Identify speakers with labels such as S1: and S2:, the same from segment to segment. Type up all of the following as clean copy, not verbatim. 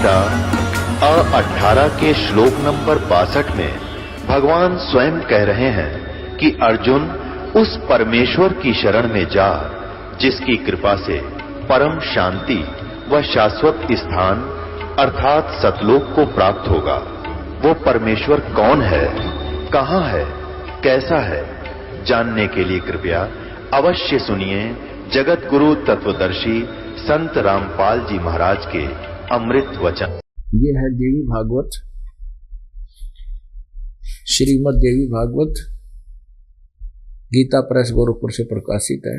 S1: गीता 18 के श्लोक नंबर 62 में भगवान स्वयं कह रहे हैं कि अर्जुन उस परमेश्वर की शरण में जा जिसकी कृपा से परम शांति व शाश्वत स्थान अर्थात सतलोक को प्राप्त होगा। वो परमेश्वर कौन है, कहां है, कैसा है, जानने के लिए कृपया अवश्य सुनिए जगत गुरु तत्वदर्शी संत रामपाल जी महाराज के अमृत वचन।
S2: ये है देवी भागवत, श्रीमद् देवी भागवत, गीता प्रेस गोरखपुर से प्रकाशित है।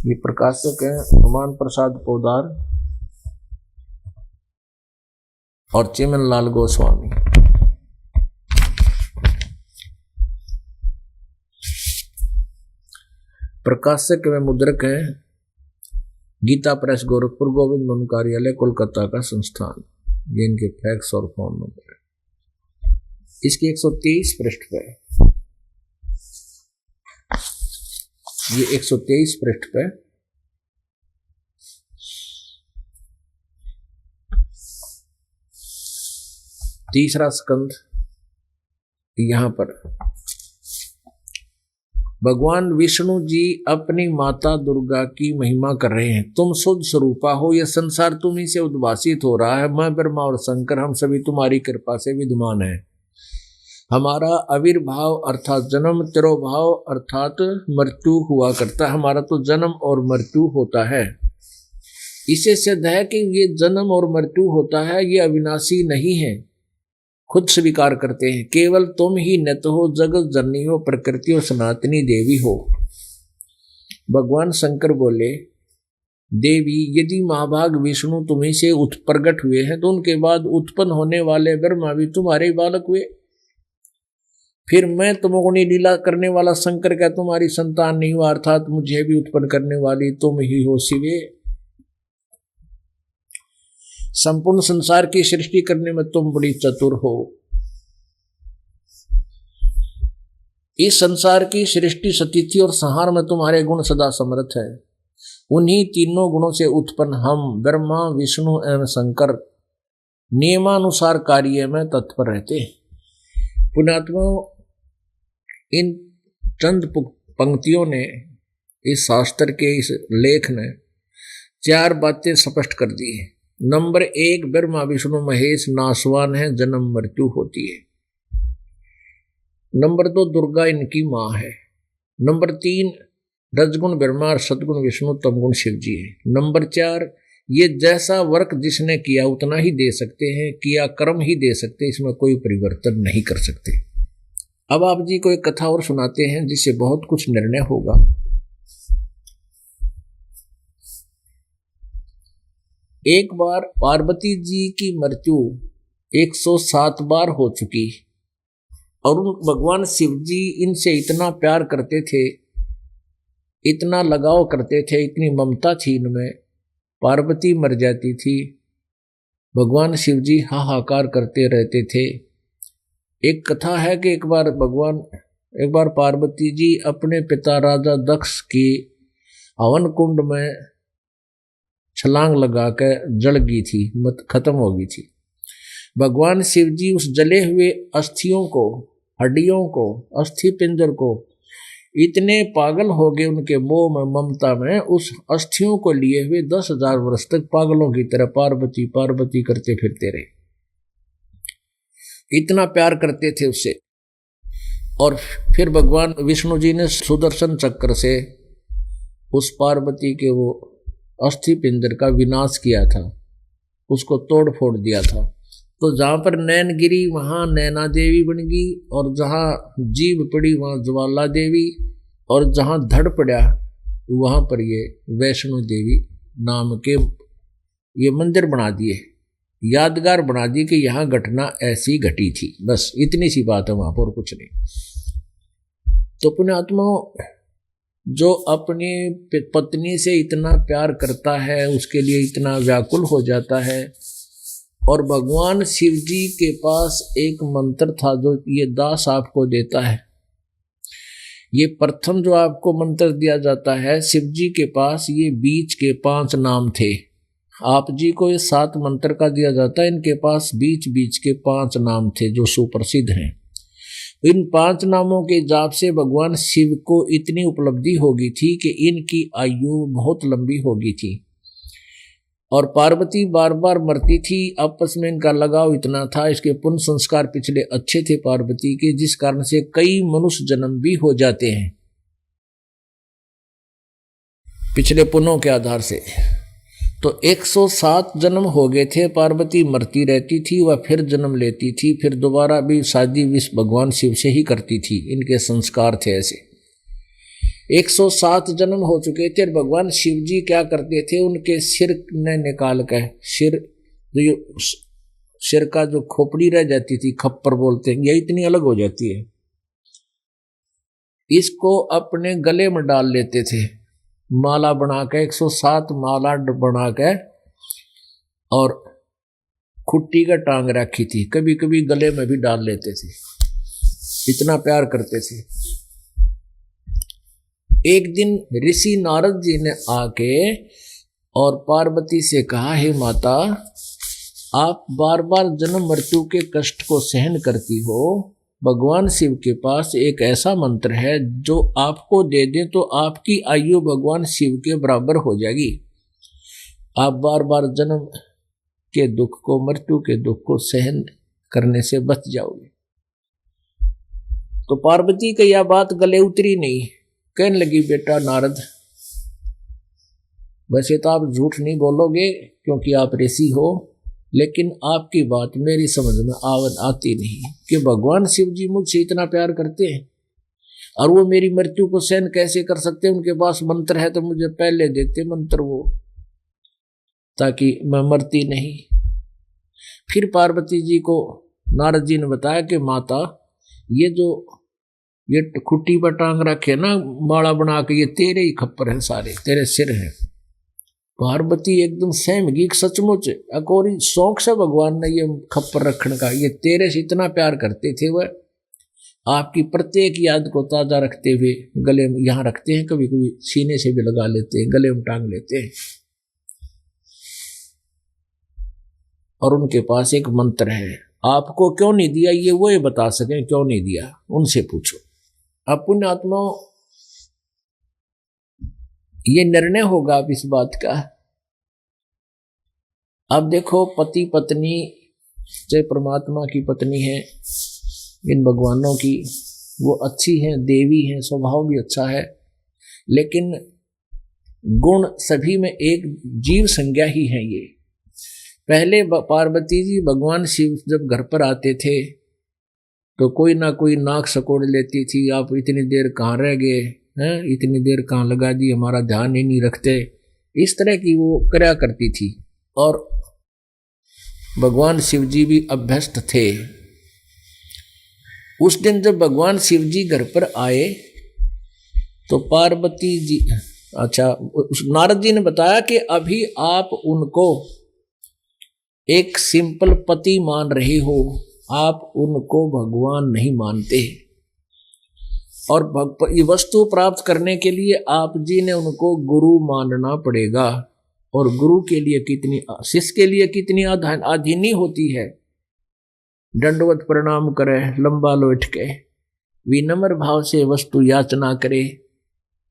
S2: ये प्रकाशक है हनुमान प्रसाद पोदार और चिमन लाल गोस्वामी। प्रकाशक व मुद्रक है गीता प्रेस गोरखपुर, गोविंद वन कार्यालय, कोलकाता का संस्थान। ये इनके फैक्स और फोन नंबर है। इसके 123 पृष्ठ पे, ये 123 पृष्ठ पे तीसरा स्कंद, यहां पर भगवान विष्णु जी अपनी माता दुर्गा की महिमा कर रहे हैं। तुम शुद्ध स्वरूपा हो, यह संसार तुम्ही से उद्भासित हो रहा है। मैं ब्रह्मा और शंकर हम सभी तुम्हारी कृपा से विद्यमान है। हमारा आविर्भाव अर्थात जन्म, तिरोभाव अर्थात मृत्यु हुआ करता है। हमारा तो जन्म और मृत्यु होता है। इससे सिद्ध है कि ये जन्म और मृत्यु होता है, ये अविनाशी नहीं है। खुद स्वीकार करते हैं, केवल तुम ही नित हो, जगत जननी हो, प्रकृति और सनातनी देवी हो। भगवान शंकर बोले, देवी यदि महाभाग विष्णु तुम्ही से प्रकट हुए हैं तो उनके बाद उत्पन्न होने वाले ब्रह्मा भी तुम्हारे बालक हुए। फिर मैं तुमगुणी लीला करने वाला शंकर क्या तुम्हारी संतान नहीं हुआ, अर्थात मुझे भी उत्पन्न करने वाली तुम ही हो शिवे। संपूर्ण संसार की सृष्टि करने में तुम बड़ी चतुर हो। इस संसार की सृष्टि, स्थिति और संहार में तुम्हारे गुण सदा समर्थ है। उन्हीं तीनों गुणों से उत्पन्न हम ब्रह्मा, विष्णु एवं शंकर नियमानुसार कार्य में तत्पर रहते हैं। पुण्यात्मा, इन चंद पंक्तियों ने, इस शास्त्र के इस लेख ने 4 बातें स्पष्ट कर दी है। नंबर 1, ब्रह्मा विष्णु महेश नाशवान है, जन्म मृत्यु होती है। नंबर 2, दुर्गा इनकी माँ है। नंबर 3, रजगुण ब्रह्मा और सदगुण विष्णु, तमगुण शिव जी है। नंबर 4, ये जैसा वर्क जिसने किया उतना ही दे सकते हैं, किया कर्म ही दे सकते, इसमें कोई परिवर्तन नहीं कर सकते। अब आप जी को एक कथा और सुनाते हैं जिससे बहुत कुछ निर्णय होगा। एक बार पार्वती जी की मृत्यु 107 बार हो चुकी और भगवान शिव जी इनसे इतना प्यार करते थे, इतना लगाव करते थे, इतनी ममता थी इनमें। पार्वती मर जाती थी, भगवान शिव जी हाहाकार करते रहते थे। एक कथा है कि एक बार पार्वती जी अपने पिता राजा दक्ष की हवन कुंड में छलांग लगा कर जल गई थी, खत्म हो गई थी। भगवान शिव जी उस जले हुए अस्थियों को, हड्डियों को, अस्थि पिंजर को इतने पागल हो गए उनके मोह में, ममता में, उस अस्थियों को लिए हुए 10,000 वर्ष तक पागलों की तरह पार्वती पार्वती करते फिरते रहे। इतना प्यार करते थे उससे। और फिर भगवान विष्णु जी ने सुदर्शन चक्र से उस पार्वती के वो अस्थि पिंजर का विनाश किया था, उसको तोड़ फोड़ दिया था। तो जहाँ पर नैन गिरी वहाँ नैना देवी बन गई, और जहाँ जीभ पड़ी वहाँ ज्वाला देवी, और जहाँ धड़ पड़ा वहाँ पर ये वैष्णो देवी नाम के ये मंदिर बना दिए, यादगार बना दिए कि यहाँ घटना ऐसी घटी थी। बस इतनी सी बात है वहाँ पर, कुछ नहीं। तो पुण्यात्माओं, जो अपनी पत्नी से इतना प्यार करता है, उसके लिए इतना व्याकुल हो जाता है। और भगवान शिव जी के पास एक मंत्र था जो ये दास आपको देता है। ये प्रथम जो आपको मंत्र दिया जाता है, शिव जी के पास ये बीच के 5 नाम थे। आप जी को ये 7 मंत्र का दिया जाता है। इनके पास बीच बीच के 5 नाम थे जो सुप्रसिद्ध हैं। इन 5 नामों के जाप से भगवान शिव को इतनी उपलब्धि होगी थी कि इनकी आयु बहुत लंबी होगी थी। और पार्वती बार बार मरती थी, आपस में इनका लगाव इतना था, इसके पुण्य संस्कार पिछले अच्छे थे पार्वती के, जिस कारण से कई मनुष्य जन्म भी हो जाते हैं पिछले पुण्यों के आधार से। तो 107 जन्म हो गए थे। पार्वती मरती रहती थी, वह फिर जन्म लेती थी, फिर दोबारा भी शादी विश्व भगवान शिव से ही करती थी। इनके संस्कार थे ऐसे। 107 जन्म हो चुके थे। भगवान शिव जी क्या करते थे, उनके सिर ने निकाल कर सिर का जो खोपड़ी रह जाती थी, खप्पर बोलते हैं, यह इतनी अलग हो जाती है, इसको अपने गले में डाल लेते थे। माला बना के 107 माला बना के और खुट्टी का टांग रखी थी, कभी कभी गले में भी डाल लेते थे, इतना प्यार करते थे। एक दिन ऋषि नारद जी ने आके और पार्वती से कहा, हे माता, आप बार बार जन्म मृत्यु के कष्ट को सहन करती हो। भगवान शिव के पास एक ऐसा मंत्र है जो आपको दे दे तो आपकी आयु भगवान शिव के बराबर हो जाएगी। आप बार बार जन्म के दुख को, मृत्यु के दुख को सहन करने से बच जाओगे। तो पार्वती की यह बात गले उतरी नहीं। कहने लगी, बेटा नारद, वैसे तो आप झूठ नहीं बोलोगे क्योंकि आप ऋषि हो, लेकिन आपकी बात मेरी समझ में आती नहीं कि भगवान शिव जी मुझसे इतना प्यार करते हैं और वो मेरी मृत्यु को सहन कैसे कर सकते हैं। उनके पास मंत्र है तो मुझे पहले देते मंत्र वो, ताकि मैं मरती नहीं। फिर पार्वती जी को नारद जी ने बताया कि माता, ये खुट्टी पर टांग रखे ना माला बना के, ये तेरे ही खप्पर हैं, सारे तेरे सिर हैं। पार्वती एकदम सहम गई, सचमुच अकोरी शौक से भगवान ने ये खप्पर रखने का, ये तेरे से इतना प्यार करते थे। वह आपकी प्रत्येक याद को ताजा रखते हुए गले में यहाँ रखते हैं, कभी कभी सीने से भी लगा लेते हैं, गले में टांग लेते हैं। और उनके पास एक मंत्र है, आपको क्यों नहीं दिया ये वो ये बता सकें, क्यों नहीं दिया उनसे पूछो। अब पुण्यात्मा, ये निर्णय होगा अब इस बात का। अब देखो, पति पत्नी चाहे परमात्मा की पत्नी है, इन भगवानों की, वो अच्छी है, देवी है, स्वभाव भी अच्छा है, लेकिन गुण सभी में एक जीव संज्ञा ही है। ये पहले पार्वती जी भगवान शिव जब घर पर आते थे तो कोई ना कोई नाक सकोड़ लेती थी, आप इतनी देर कहाँ रह गए हैं, इतनी देर कहाँ लगा दी, हमारा ध्यान ही नहीं रखते, इस तरह की वो करया करती थी। और भगवान शिव जी भी अभ्यस्त थे। उस दिन जब भगवान शिव जी घर पर आए तो पार्वती जी, नारद जी ने बताया कि अभी आप उनको एक सिंपल पति मान रहे हो, आप उनको भगवान नहीं मानते, और ये वस्तु प्राप्त करने के लिए आप जी ने उनको गुरु मानना पड़ेगा। और गुरु के लिए कितनी, शिष्य के लिए कितनी आधीनी होती है। दंडवत प्रणाम करे, लंबा लोट के विनम्र भाव से वस्तु याचना करे।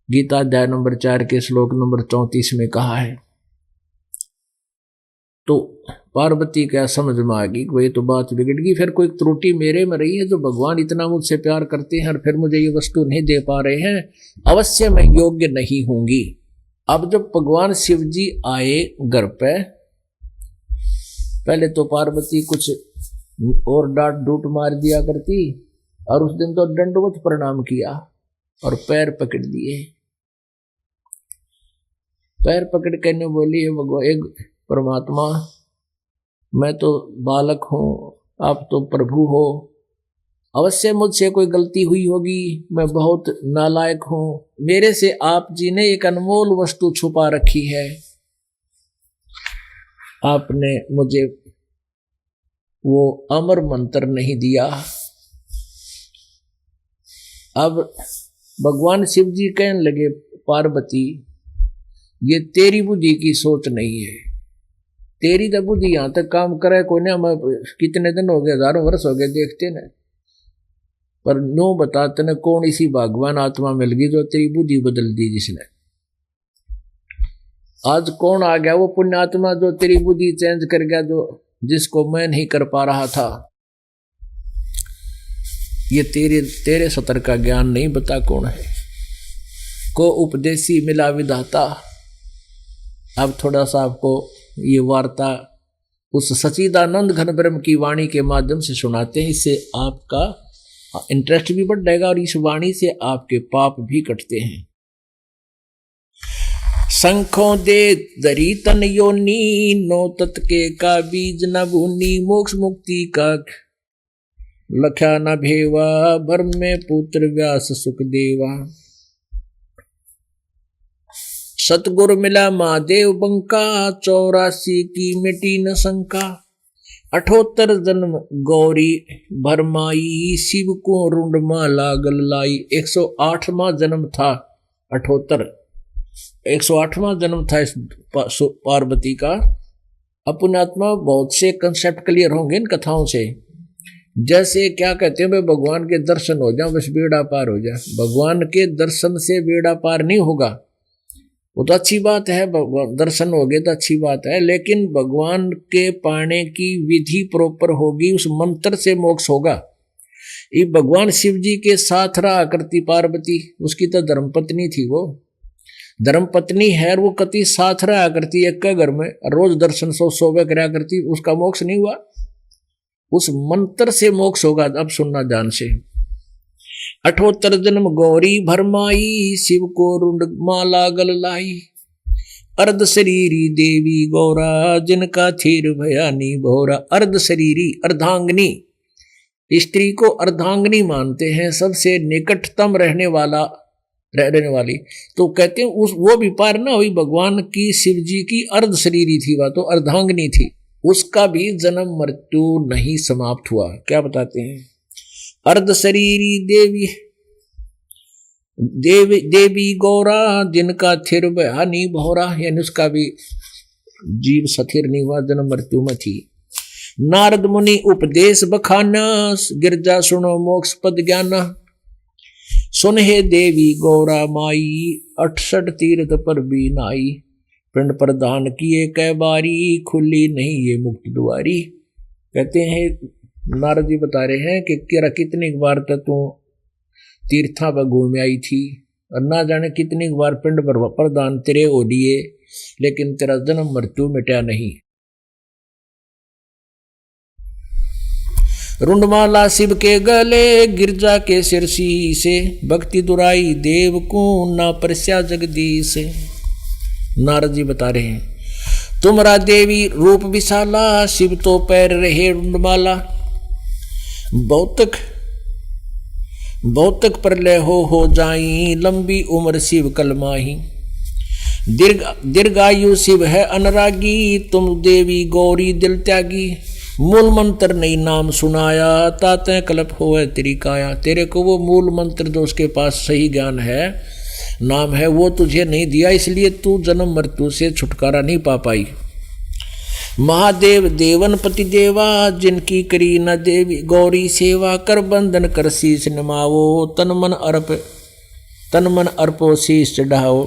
S2: गीता अध्याय नंबर 4 के श्लोक नंबर 34 में कहा है। तो पार्वती क्या समझ में आ गई, कोई तो बात बिगड़ गई, फिर कोई त्रुटि मेरे में रही है, जो भगवान इतना मुझसे प्यार करते हैं और फिर मुझे ये वस्तु नहीं दे पा रहे हैं, अवश्य मैं योग्य नहीं होंगी। अब जब भगवान शिव जी आए घर पे, पहले तो पार्वती कुछ और डांट डूट मार दिया करती, और उस दिन तो दंडवत प्रणाम किया और पैर पकड़ दिए। पैर पकड़ के ने बोली, है भगवान, एक परमात्मा, मैं तो बालक हूं, आप तो प्रभु हो, अवश्य मुझसे कोई गलती हुई होगी, मैं बहुत नालायक हूं, मेरे से आप जी ने एक अनमोल वस्तु छुपा रखी है, आपने मुझे वो अमर मंत्र नहीं दिया। अब भगवान शिव जी कहने लगे, पार्वती, ये तेरी बुद्धि की सोच नहीं है, तेरी तो बुद्धि यहां तक काम करे कोई ना, मैं कितने दिन हो गए, हजारों वर्ष हो गए देखते ना, पर नो बताते न कौन इसी भगवान आत्मा मिल गई जो तेरी बुद्धि बदल दी जिसने। आज कौन आ गया वो पुण्यात्मा जो तेरी बुद्धि चेंज कर गया, जो जिसको मैं नहीं कर पा रहा था। ये तेरे सतर का ज्ञान नहीं बता कौन है, को उपदेशी मिला विधाता। अब थोड़ा सा आपको ये वार्ता उस सच्चिदानंद घन ब्रह्म की वाणी के माध्यम से सुनाते हैं, इससे आपका इंटरेस्ट भी बढ़ जाएगा और इस वाणी से आपके पाप भी कटते हैं। शंखों दे दरी तन योनी, नो तत्के का बीज न भूनी, मोक्ष मुक्ति का लख्या न भेवा, भरम में पुत्र व्यास सुख देवा। सतगुरु मिला महादेव बंका, 84 की मिटी न शंका। 78 जन्म गौरी भरमाई, शिव को रुंड माला गल लाई। 108वां जन्म था, 78 108वां जन्म था इस पार्वती का। पुण्यात्मा बहुत से कंसेप्ट क्लियर होंगे इन कथाओं से। जैसे क्या कहते हैं भाई, भगवान के दर्शन हो जाए बस बेड़ा पार हो जाए। भगवान के दर्शन से बेड़ा पार नहीं होगा, वो तो अच्छी बात है, दर्शन हो गए तो अच्छी बात है, लेकिन भगवान के पाने की विधि प्रॉपर होगी, उस मंत्र से मोक्ष होगा। ये भगवान शिव जी के साथ रहा करती पार्वती, उसकी तो धर्मपत्नी थी, वो धर्मपत्नी है, वो कति साथ रहा करती एक के घर में, रोज दर्शन सोवे करा करती, उसका मोक्ष नहीं हुआ। उस मंत्र से मोक्ष होगा। अब सुनना ध्यान से। 78 जन्म गौरी भरमाई, शिव को रुंड माला गल लाई। अर्ध शरीरी देवी गौरा, जिनका थीर भयानी भोरा। अर्ध शरीरी अर्धांगनी, स्त्री को अर्धांगनी मानते हैं, सबसे निकटतम रहने वाली। तो कहते हैं उस वो भी पार ना हुई, भगवान की शिव जी की अर्ध शरीरी थी, वह तो अर्धांगनी थी, उसका भी जन्म मृत्यु नहीं समाप्त हुआ। क्या बताते हैं? अर्ध शरीरी देवी गौरा, जिनका थिर बयानी भौरा, यानी उसका भी जीव सथिर नहीं हुआ, जन्म मृत्यु में थी। नारद मुनि उपदेश बखाना, गिरजा सुनो मोक्ष पद ज्ञाना। सुन हे देवी गौरा माई, 68 तीर्थ पर भी नाई। पिंड प्रदान किए कै बारी, खुली नहीं ये मुक्त द्वारी। कहते हैं नारद जी बता रहे हैं कि कितनी बार तक तू तीर्था पर घूम आई थी, और ना जाने कितनी बार पिंड प्रदान तेरे हो लिए, लेकिन तेरा जन्म मृत्यु मिटा नहीं। रुंडमाला शिव के गले, गिरजा के सिरसी से। भक्ति दुराई देव को, ना परस्या जगदीश। नारद जी बता रहे हैं तुमरा देवी रूप विशाला, शिव तो पैर रहे रुंडमाला। बहुतक प्रलय हो जाई, लंबी उम्र शिव कलमाही। दीर्घायु शिव है अनुरागी, तुम देवी गौरी दिल त्यागी। मूल मंत्र नहीं नाम सुनाया, ताते कल्प होए तेरी काया। तेरे को वो मूल मंत्र जो उसके पास सही ज्ञान है, नाम है, वो तुझे नहीं दिया, इसलिए तू जन्म मृत्यु से छुटकारा नहीं पा पाई। महादेव देवन पति देवा, जिनकी करी न देवी गौरी सेवा। कर बंधन कर शीश नमावो, तन मन अर्पो शीश चढ़ाओ।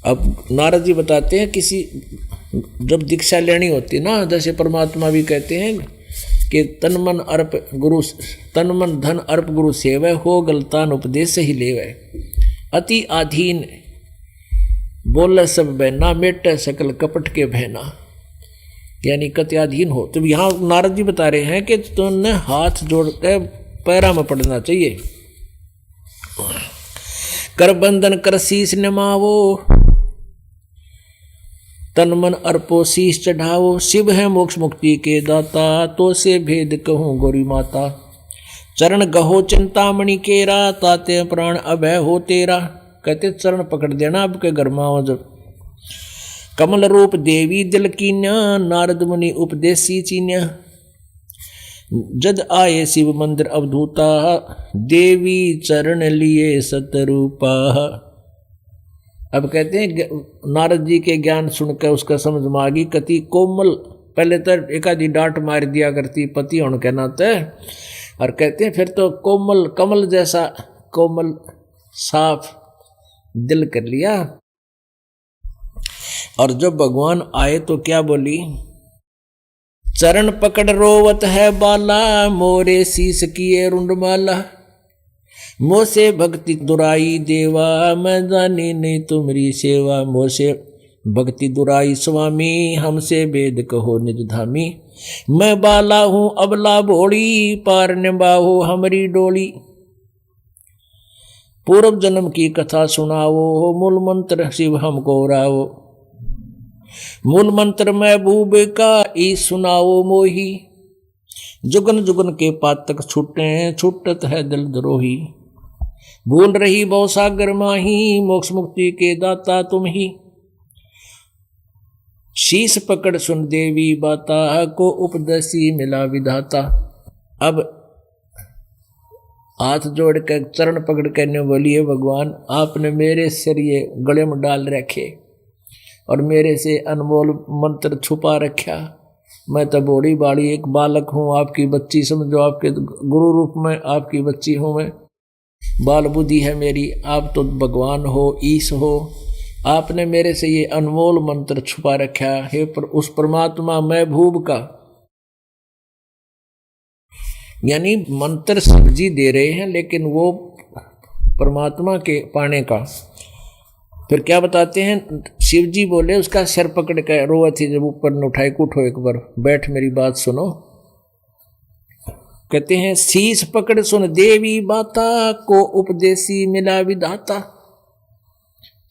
S2: अब नारद जी बताते हैं किसी जब दीक्षा लेनी होती ना, जैसे परमात्मा भी कहते हैं कि तन मन धन अर्प गुरु सेवै, हो गलतान उपदेश ही लेवै। अति आधीन बोले सब बहना, मेटे सकल कपट के बहना, यानी कत्याधीन हो। तो यहाँ नारद जी बता रहे हैं कि तुमने हाथ जोड़ के पैरा में पड़ना चाहिए। कर बंधन कर शीश नमावो, तन मन अर्पो शीश चढ़ाओ। शिव है मोक्ष मुक्ति के दाता, तो से भेद कहूँ गौरी माता। चरण गहो चिंतामणि केरा, ताते प्राण अभय हो तेरा। कहते चरण पकड़ देना आपके घर में आओ जब। कमल रूप देवी दिल कीन्या, नारद मुनि उपदेशी चीन्या। जद आए शिव मंदिर अवधूता, देवी चरण लिए सतरूपा। अब कहते हैं नारद जी के ज्ञान सुनकर उसका समझ में आ गई। कति कोमल, पहले तो एक आधी डांट मार दिया करती पति होने के नाते, और कहते हैं फिर तो कोमल कमल जैसा कोमल साफ दिल कर लिया। और जब भगवान आए तो क्या बोली, चरण पकड़ रोवत है बाला, मोरे शीस किए रुंडमाला, मोसे भक्ति दुराई देवा, मैं जानी नहीं तुम्हारी सेवा, मोसे भक्ति दुराई स्वामी, हमसे वेद कहो निज धामी, मैं बाला हूं अबला भोड़ी, पार निभाओ हमारी डोली, पूर्व जन्म की कथा सुनाओ, मूल मंत्र शिव हमको राओ, मूल मंत्र महबूब का ई सुनाओ मोही, जुगन जुगन के पातक छूटे छूटत है दिल द्रोही, भूल रही बहु सागर माही, मोक्ष मुक्ति के दाता तुम ही, शीश पकड़ सुन देवी बाता, को उपदेशी मिला विधाता। अब हाथ जोड़ कर चरण पकड़ करने बोलिए, भगवान आपने मेरे सिर ये गले में डाल रखे और मेरे से अनमोल मंत्र छुपा रखा, मैं तो बूढ़ी बाड़ी एक बालक हूँ, आपकी बच्ची समझो, आपके गुरु रूप में आपकी बच्ची हूँ मैं, बाल बुद्धि है मेरी, आप तो भगवान हो, ईश हो, आपने मेरे से ये अनमोल मंत्र छुपा रखा है। पर उस परमात्मा महबूब का, यानी मंत्र शिव जी दे रहे हैं, लेकिन वो परमात्मा के पाने का। फिर क्या बताते हैं, शिव जी बोले उसका सिर पकड़ कर रोआ थी, जब ऊपर न उठाए, उठो एक बार बैठ मेरी बात सुनो। कहते हैं शीश पकड़ सुन देवी बाता, को उपदेशी मिला विधाता,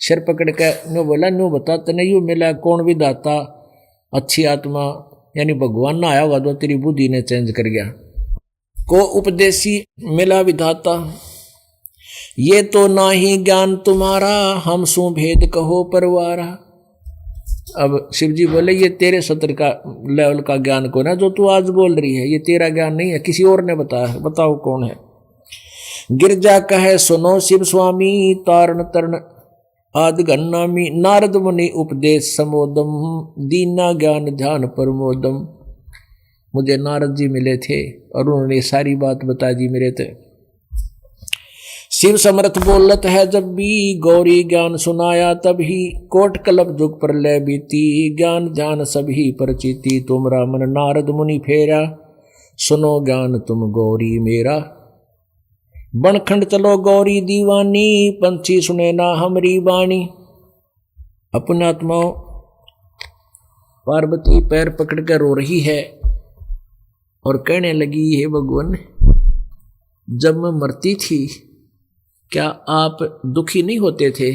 S2: सिर पकड़ कर नो बोला, नो बता तने यू मिला कौन विधाता, अच्छी आत्मा यानी भगवान ना आया होगा तो तेरी बुद्धि ने चेंज कर गया, को उपदेशी मिला विधाता, ये तो ना ही ज्ञान तुम्हारा, हम सु भेद कहो परवारा। अब शिव जी बोले ये तेरे सत्र का लेवल का ज्ञान कौन है, जो तू आज बोल रही है ये तेरा ज्ञान नहीं है, किसी और ने बताया है, बताओ कौन है। गिरजा कहे सुनो शिव स्वामी, तारण तरण आदि गन्नामी, नारद मुनि उपदेश समोदम, दीना ज्ञान ध्यान प्रमोदम। मुझे नारद जी मिले थे और उन्होंने सारी बात बता दी मेरे थे। शिव समर्थ बोलत है जब भी, गौरी ज्ञान सुनाया तभी, कोट कलप जुग पर ले बीती, ज्ञान ध्यान सभी परचिति, तुमरा मन नारद मुनि फेरा, सुनो ज्ञान तुम गौरी मेरा। बनखंड चलो गौरी दीवानी, पंछी सुने ना हमरी वाणी। अपने आत्माओं, पार्वती पैर पकड़ कर रो रही है और कहने लगी, हे भगवान जब मैं मरती थी क्या आप दुखी नहीं होते थे,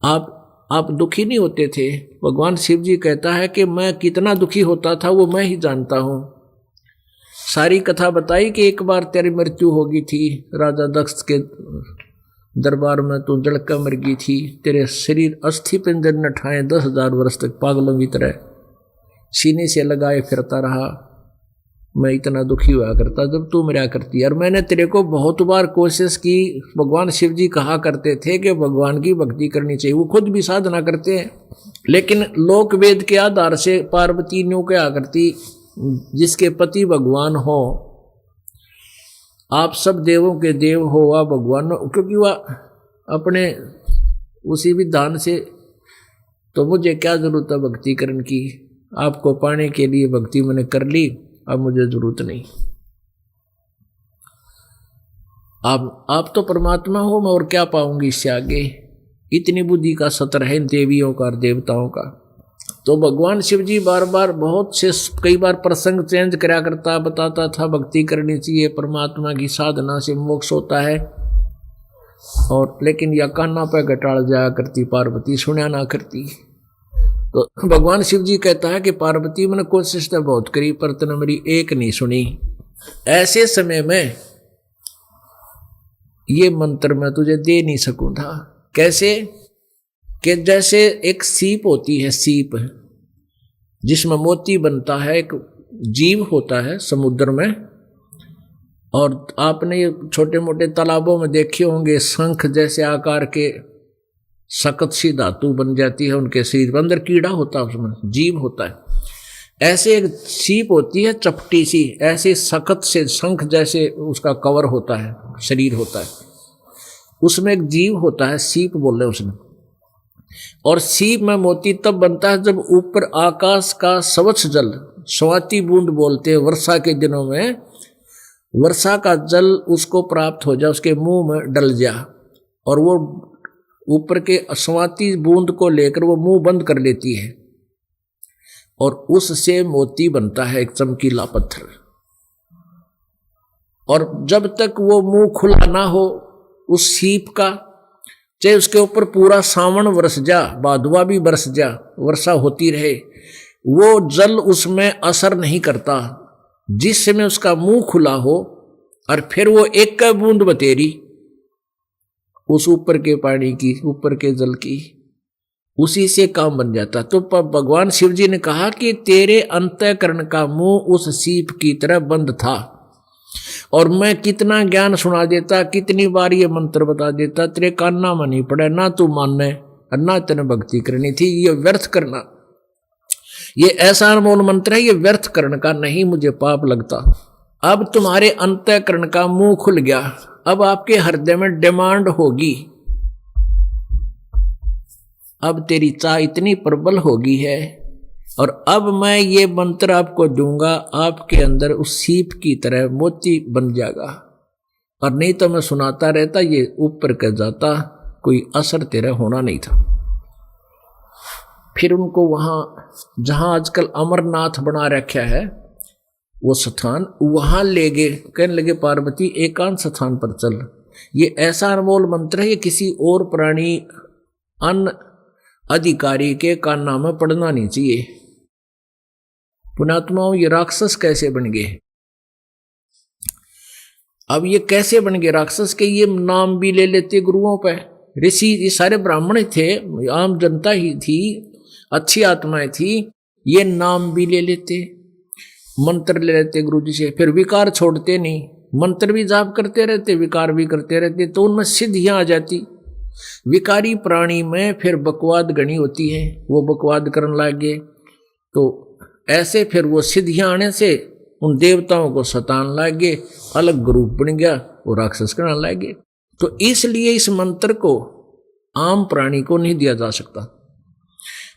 S2: आप दुखी नहीं होते थे। भगवान शिव जी कहता है कि मैं कितना दुखी होता था वो मैं ही जानता हूं। सारी कथा बताई कि एक बार तेरी मृत्यु हो गई थी, राजा दक्ष के दरबार में तू जलकर मर गई थी, तेरे शरीर अस्थि पिंजर न ठाए 10,000 वर्ष तक पागलों की तरह सीने से लगाए फिरता रहा। मैं इतना दुखी हुआ करता जब तू मरा करती, और मैंने तेरे को बहुत बार कोशिश की। भगवान शिव जी कहा करते थे कि भगवान की भक्ति करनी चाहिए, वो खुद भी साधना करते हैं, लेकिन लोक वेद के आधार से पार्वती न्यू क्या करती, जिसके पति भगवान हो, आप सब देवों के देव हो, वह भगवान हो, क्योंकि वह अपने उसी विधान से, तो मुझे क्या जरूरत है भक्ति करने की, आपको पाने के लिए भक्ति मैंने कर ली, अब मुझे जरूरत नहीं। आप तो परमात्मा हो, मैं और क्या पाऊंगी इससे आगे। इतनी बुद्धि का सत्र है देवियों का और देवताओं का। तो भगवान शिव जी बार बार बहुत से कई बार प्रसंग चेंज करा करता, बताता था भक्ति करनी चाहिए, परमात्मा की साधना से मोक्ष होता है, और लेकिन यह कान्ना पे घटाड़ जाया करती पार्वती, सुना ना करती। तो भगवान शिव जी कहता है कि पार्वती मैंने कोशिश तो बहुत करी पर तूने मेरी एक नहीं सुनी। ऐसे समय में ये मंत्र मैं तुझे दे नहीं सकूं था। कैसे कि जैसे एक सीप होती है, सीप जिसमें मोती बनता है, एक जीव होता है समुद्र में, और आपने ये छोटे मोटे तालाबों में देखे होंगे, शंख जैसे आकार के सख्त सी धातु बन जाती है उनके शरीर पर, अंदर कीड़ा होता है, उसमें जीव होता है। ऐसे एक सीप होती है चपटी सी, ऐसे सख्त से शंख जैसे उसका कवर होता है, शरीर होता है, उसमें एक जीव होता है, सीप बोले उसने। और सीप में मोती तब बनता है जब ऊपर आकाश का स्वच्छ जल, स्वाति बूंद बोलते हैं, वर्षा के दिनों में वर्षा का जल उसको प्राप्त हो जाए, उसके मुंह में डल जा, और वो ऊपर के स्वाति बूंद को लेकर वो मुंह बंद कर लेती है, और उससे मोती बनता है, एक चमकीला पत्थर। और जब तक वो मुंह खुला ना हो उस सीप का, चाहे उसके ऊपर पूरा सावन बरस जा, भादवा भी बरस जा, वर्षा होती रहे, वो जल उसमें असर नहीं करता। जिस समय उसका मुंह खुला हो और फिर वो एक बूंद बतेरी उस ऊपर के पानी की, ऊपर के जल की, उसी से काम बन जाता। तो भगवान शिव जी ने कहा कि तेरे अंतःकरण का मुंह उस सीप की तरह बंद था, और मैं कितना ज्ञान सुना देता, कितनी बार ये मंत्र बता देता, तेरे कान्ना में नहीं पड़ा, ना तू मानने और ना तेने भक्ति करनी थी। ये व्यर्थ करना, ये ऐसा अनमोल मंत्र है, ये व्यर्थ करने का नहीं, मुझे पाप लगता। अब तुम्हारे अंतःकरण का मुंह खुल गया, अब आपके हृदय में डिमांड होगी, अब तेरी चाह इतनी प्रबल होगी है, और अब मैं ये मंत्र आपको दूंगा, आपके अंदर उस सीप की तरह मोती बन जाएगा। और नहीं तो मैं सुनाता रहता, ये ऊपर कर जाता, कोई असर तेरा होना नहीं था। फिर उनको वहां जहां आजकल अमरनाथ बना रखा है वो स्थान, वहां ले गए, कहने लगे पार्वती एकांत स्थान पर चल। ये ऐसा अनमोल मंत्र है, ये किसी और प्राणी अन्य अधिकारी के कान्ना में पढ़ना नहीं चाहिए। पुणात्माओं, ये राक्षस कैसे बन गए? अब ये कैसे बन गए राक्षस के? ये नाम भी ले लेते गुरुओं पे, ऋषि, ये सारे ब्राह्मण थे, आम जनता ही थी, अच्छी आत्माएं थी, ये नाम भी ले लेते, मंत्र ले लेते गुरु जी से, फिर विकार छोड़ते नहीं, मंत्र भी जाप करते रहते, विकार भी करते रहते, तो उनमें सिद्धियां आ जाती। विकारी प्राणी में फिर बकवाद गणी होती है, वो बकवाद करने लगे, तो ऐसे फिर वो सिद्धियां आने से उन देवताओं को सतान लगे, अलग ग्रुप बन गया, वो राक्षस करने लगे। तो इसलिए इस मंत्र को आम प्राणी को नहीं दिया जा सकता।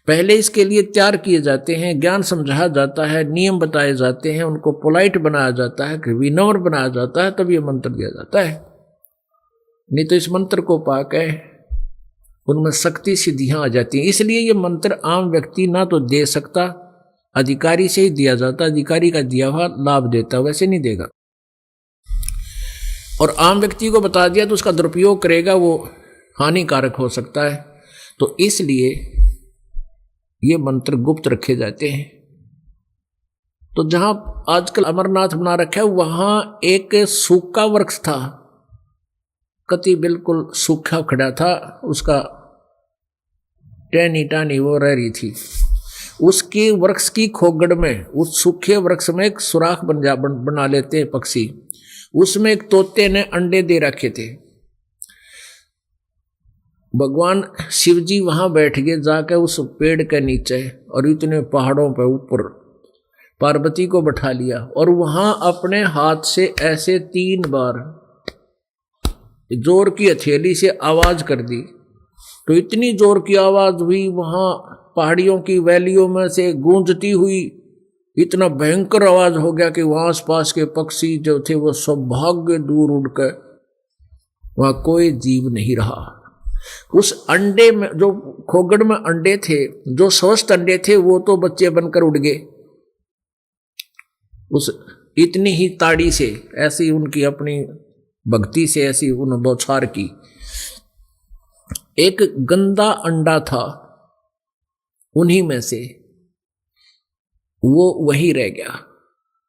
S2: पहले इसके लिए तैयार किए जाते हैं, ज्ञान समझाया जाता है, नियम बताए जाते हैं, उनको पोलाइट बनाया जाता है, विनम्र बनाया जाता है, तब ये मंत्र दिया जाता है। नहीं तो इस मंत्र को पाके उनमें शक्ति सिद्धियां आ जाती हैं। इसलिए ये मंत्र आम व्यक्ति ना तो दे सकता, अधिकारी से ही दिया जाता, अधिकारी का दिया हुआ लाभ देता, वैसे नहीं देगा। और आम व्यक्ति को बता दिया तो उसका दुरुपयोग करेगा, वो हानिकारक हो सकता है। तो इसलिए ये मंत्र गुप्त रखे जाते हैं। तो जहां आजकल अमरनाथ बना रखा है, वहां एक सूखा वृक्ष था, कति बिल्कुल सूखा खड़ा था, उसका टहनी टानी वो रह रही थी। उसके वृक्ष की खोगड़ में, उस सूखे वृक्ष में एक सुराख बना लेते हैं पक्षी, उसमें एक तोते ने अंडे दे रखे थे। भगवान शिव जी वहां बैठ गए जाकर उस पेड़ के नीचे, और इतने पहाड़ों पर ऊपर पार्वती को बैठा लिया, और वहां अपने हाथ से ऐसे 3 बार जोर की हथेली से आवाज कर दी। तो इतनी जोर की आवाज हुई, वहां पहाड़ियों की वैलियों में से गूंजती हुई, इतना भयंकर आवाज हो गया कि वहां आसपास के पक्षी जो थे वो सब भाग गए दूर उड़कर, वहां कोई जीव नहीं रहा। उस अंडे में, जो खोगड़ में अंडे थे, जो स्वस्थ अंडे थे, वो तो बच्चे बनकर उड़ गए उस इतनी ही ताड़ी से, ऐसी उनकी अपनी भक्ति से ऐसी उन बौछार की। एक गंदा अंडा था उन्हीं में से, वो वही रह गया।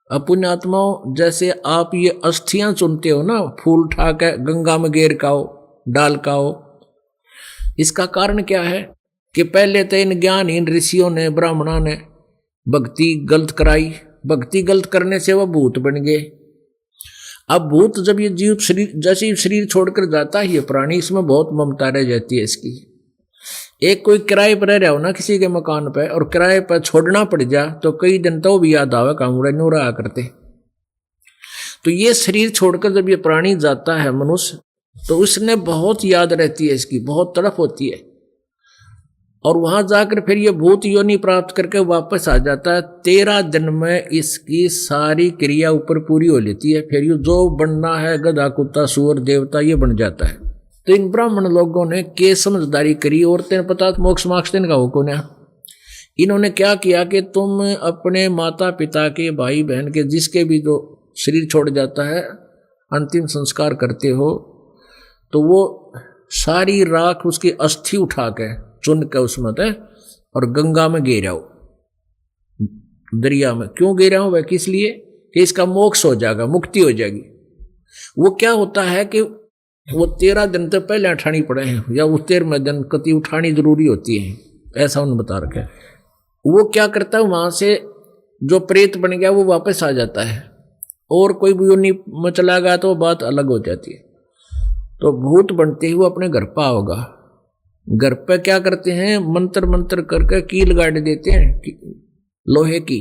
S2: अपनी आत्माओं, जैसे आप ये अस्थियां चुनते हो ना, फूल उठा के गंगा में गेर का हो, डाल का हो, इसका कारण क्या है कि पहले तो इन ज्ञानहीन ऋषियों ने, ब्राह्मणों ने भक्ति गलत कराई, भक्ति गलत करने से वह भूत बन गए। अब भूत जब ये जीव शरीर जैसे ही शरीर छोड़कर जाता है, ये प्राणी इसमें बहुत ममता रह जाती है इसकी। एक कोई किराए पर रह रहा हो ना किसी के मकान पे, और किराए पर छोड़ना पड़ जा तो कई दिन तो भी याद आवे कामुड़ा नूरा करते। तो ये शरीर छोड़कर जब ये प्राणी जाता है मनुष्य, तो उसने बहुत याद रहती है इसकी, बहुत तड़प होती है, और वहां जाकर फिर ये भूत योनि प्राप्त करके वापस आ जाता है। 13 दिन में इसकी सारी क्रिया ऊपर पूरी हो लेती है। फिर ये जो बनना है गधा कुत्ता सूअर देवता ये बन जाता है। तो इन ब्राह्मण लोगों ने के समझदारी करी, औरतें पता मोक्ष माक्ष दिन का हुक्म है। इन्होंने क्या किया कि तुम अपने माता पिता के भाई बहन के जिसके भी जो शरीर छोड़ जाता है अंतिम संस्कार करते हो, तो वो सारी राख उसकी अस्थि उठा के चुन के उसमें और गंगा में गिराओ, दरिया में। क्यों गिराओ? वह किस लिए कि इसका मोक्ष हो जाएगा, मुक्ति हो जाएगी। वो क्या होता है कि वो 13 दिन तक पहले उठानी पड़े हैं, या वो 13वें दिन कति उठानी जरूरी होती है, ऐसा उन्होंने बता रखा है। वो क्या करता है, वहां से जो प्रेत बन गया वो वापस आ जाता है, और कोई भी योनि में चला गया तो बात अलग हो जाती है। तो भूत बनते ही वो अपने घर पर होगा। घर पे क्या करते हैं, मंत्र मंत्र करके कील गाड़ देते हैं लोहे की,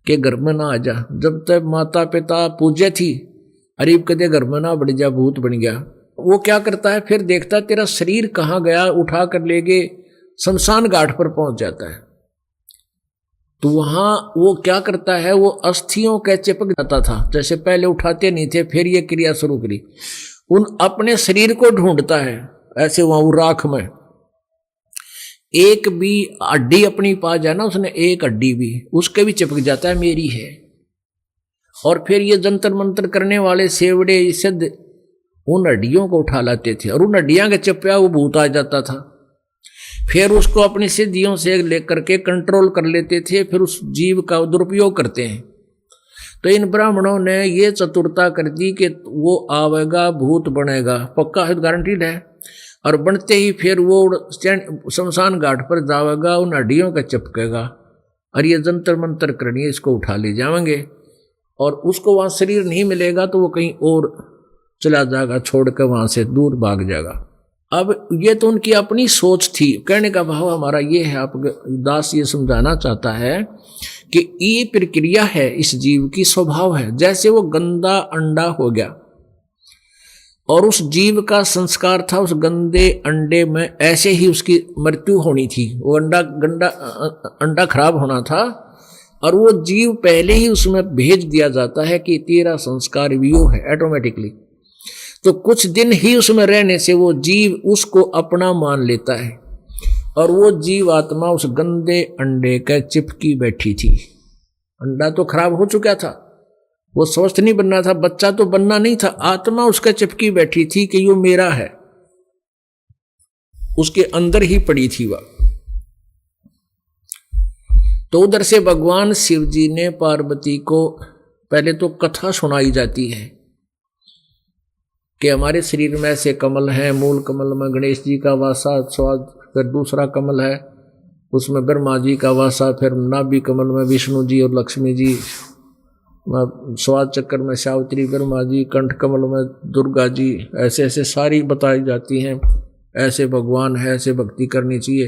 S2: के घर में ना आ जा। जब तक माता पिता पूज्य थी, अरीब कदे घर में ना बढ़ जा, भूत बन गया। वो क्या करता है, फिर देखता तेरा शरीर कहाँ गया, उठा कर ले गए, शमशान घाट पर पहुंच जाता है। तो वहां वो क्या करता है, वो अस्थियों के चिपक जाता था, जैसे पहले उठाते नहीं थे, फिर ये क्रिया शुरू करी। उन अपने शरीर को ढूंढता है ऐसे, वहां वो राख में एक भी हड्डी अपनी पा जाए ना उसने, एक हड्डी भी उसके भी चिपक जाता है मेरी है। और फिर ये जंतर मंत्र करने वाले सेवड़े सिद्ध उन हड्डियों को उठा लाते थे, और उन हड्डियां के चिपया वो भूत आ जाता था। फिर उसको अपनी सिद्धियों से लेकर के कंट्रोल कर लेते थे, फिर उस जीव का दुरुपयोग करते हैं। तो इन ब्राह्मणों ने ये चतुरता कर दी कि वो आवेगा भूत बनेगा, पक्का है, गारंटीड है। और बनते ही फिर वो शमशान घाट पर जावेगा, उन हड्डियों का चिपकेगा, और ये जंतर मंतर करनी है, इसको उठा ले जाएंगे। और उसको वहाँ शरीर नहीं मिलेगा तो वो कहीं और चला जाएगा, छोड़ कर वहाँ से दूर भाग जाएगा। अब ये तो उनकी अपनी सोच थी। कहने का भाव हमारा ये है, आप दास ये समझाना चाहता है कि ये प्रक्रिया है, इस जीव की स्वभाव है। जैसे वो गंदा अंडा हो गया और उस जीव का संस्कार था उस गंदे अंडे में, ऐसे ही उसकी मृत्यु होनी थी। वो अंडा खराब होना था, और वो जीव पहले ही उसमें भेज दिया जाता है कि तेरा संस्कार वियो है ऑटोमेटिकली। तो कुछ दिन ही उसमें रहने से वो जीव उसको अपना मान लेता है, और वो जीव आत्मा उस गंदे अंडे के चिपकी बैठी थी। अंडा तो खराब हो चुका था, वो स्वस्थ नहीं बनना था, बच्चा तो बनना नहीं था, आत्मा उसका चिपकी बैठी थी कि यो मेरा है, उसके अंदर ही पड़ी थी वह। तो उधर से भगवान शिव जी ने पार्वती को पहले तो कथा सुनाई जाती है कि हमारे शरीर में ऐसे कमल हैं, मूल कमल में गणेश जी का वासा, स्वाद, फिर दूसरा कमल है उसमें ब्रह्मा जी का वासा, फिर नाभि कमल में विष्णु जी और लक्ष्मी जी, स्वाद चक्र में सावित्री ब्रह्मा जी, कंठ कमल में दुर्गा जी, ऐसे ऐसे सारी बताई जाती हैं। ऐसे भगवान है, ऐसे भक्ति करनी चाहिए।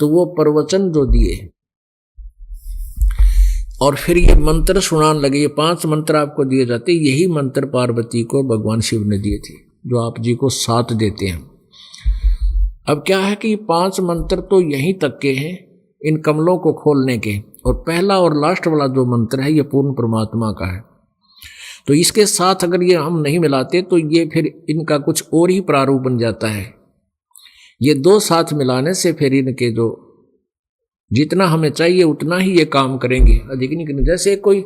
S2: तो वो प्रवचन जो दिए और फिर ये मंत्र सुनाने लगे, ये 5 मंत्र आपको दिए जाते, यही मंत्र पार्वती को भगवान शिव ने दिए थे, जो आप जी को 7 देते हैं। अब क्या है कि 5 मंत्र तो यहीं तक के हैं इन कमलों को खोलने के, और पहला और लास्ट वाला जो मंत्र है ये पूर्ण परमात्मा का है। तो इसके साथ अगर ये हम नहीं मिलाते तो ये फिर इनका कुछ और ही प्रारूप बन जाता है। ये 2 साथ मिलाने से फिर इनके जो जितना हमें चाहिए उतना ही ये काम करेंगे, अधिक नहीं करेंगे। जैसे कोई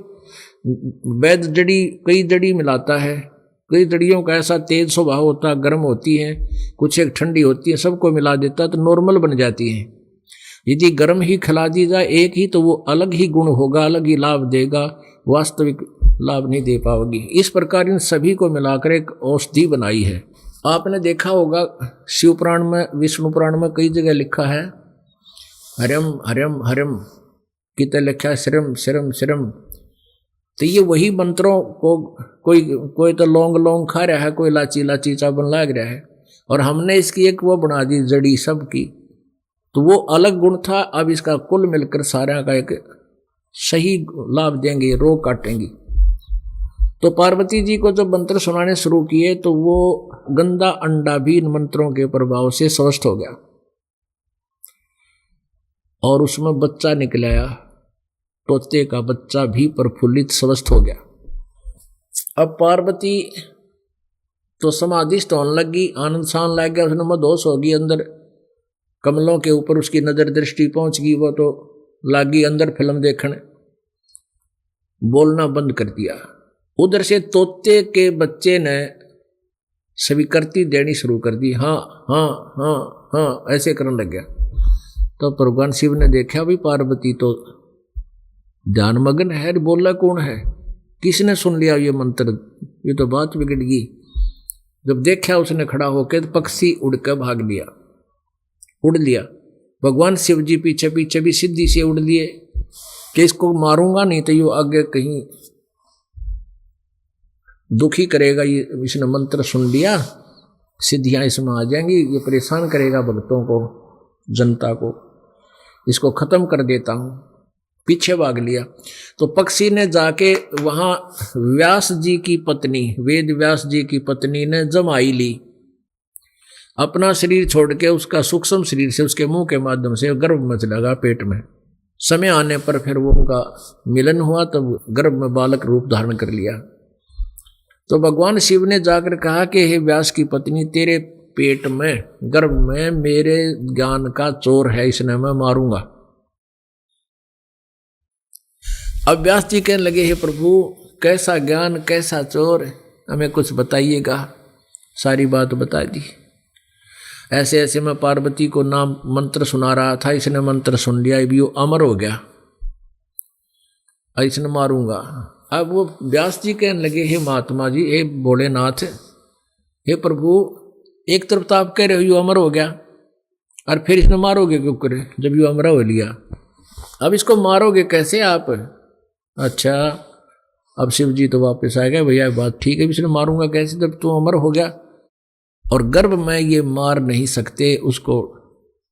S2: वैद्य जड़ी कई जड़ी मिलाता है, कई जड़ियों का ऐसा तेज स्वभाव होता है, गर्म होती है, कुछ एक ठंडी होती है, सबको मिला देता है तो नॉर्मल बन जाती है। यदि गर्म ही खिला दी जाए एक ही तो वो अलग ही गुण होगा, अलग ही लाभ देगा, वास्तविक लाभ नहीं दे पाओगी। इस प्रकार इन सभी को मिलाकर एक औषधि बनाई है। आपने देखा होगा शिव पुराण में, विष्णु पुराण में कई जगह लिखा है हरम हरम हरम, कितने लिखा है श्रम श्रम श्रम, तो ये वही मंत्रों को कोई तो लौंग लौंग खा रहा है, कोई लाची लाची चावल लाग रहा है, और हमने इसकी एक वो बना दी जड़ी सब की। तो वो अलग गुण था, अब इसका कुल मिलकर सारा का एक सही लाभ देंगे, रोग काटेंगे। तो पार्वती जी को जब मंत्र सुनाने शुरू किए तो वो गंदा अंडा भी इन मंत्रों के प्रभाव से स्वस्थ हो गया और उसमें बच्चा निकल आया, तोते का बच्चा भी प्रफुल्लित स्वस्थ हो गया। अब पार्वती तो समाधिस्थ होने लगी, आनंद सान लग गया, उसने मदहोश होगी, अंदर कमलों के ऊपर उसकी नजर दृष्टि पहुंच गई, वो तो लागी अंदर फिल्म देखने, बोलना बंद कर दिया। उधर से तोते के बच्चे ने स्वीकृति देनी शुरू कर दी, हाँ हाँ हाँ हाँ ऐसे करने लग गया। तो भगवान शिव ने देखा भी पार्वती तो ध्यान मग्न है, बोला कौन है, किसने सुन लिया ये मंत्र, ये तो बात बिगड़ गई। जब देखा उसने खड़ा होकर तो पक्षी उड़कर भाग लिया, उड़ लिया। भगवान शिव जी पीछे पीछे भी सिद्धि से उड़ लिए कि इसको मारूंगा नहीं तो ये आगे कहीं दुखी करेगा, ये इसने मंत्र सुन लिया, सिद्धियां इसमें आ जाएंगी, ये परेशान करेगा भक्तों को, जनता को, इसको खत्म कर देता हूं। पीछे भाग लिया। तो पक्षी ने जाके वहां व्यास जी की पत्नी, वेद व्यास जी की पत्नी ने जमाई ली, अपना शरीर छोड़ के उसका सूक्ष्म शरीर से उसके मुंह के माध्यम से गर्भ में लगा पेट में। समय आने पर फिर वो उनका मिलन हुआ, तब गर्भ में बालक रूप धारण कर लिया। तो भगवान शिव ने जाकर कहा कि हे व्यास की पत्नी, तेरे पेट में गर्भ में मेरे ज्ञान का चोर है, इसने मैं मारूंगा। अब व्यास जी कहने लगे, हे प्रभु कैसा ज्ञान कैसा चोर, हमें कुछ बताइएगा। सारी बात बता दी। ऐसे ऐसे मैं पार्वती को नाम मंत्र सुना रहा था, इसने मंत्र सुन लिया, अभी वो अमर हो गया, इसने मारूंगा। अब वो व्यास जी कहने लगे, हे महात्मा जी, हे भोलेनाथ, हे प्रभु, एक तरफ तो आप कह रहे हो यू अमर हो गया, और फिर इसने मारोगे क्यों करे जब यू अमर हो लिया, अब इसको मारोगे कैसे आप? अच्छा, अब शिव जी तो वापस आ गए, भैया बात ठीक है, इसने मारूंगा कैसे जब तू अमर हो गया, और गर्भ में ये मार नहीं सकते, उसको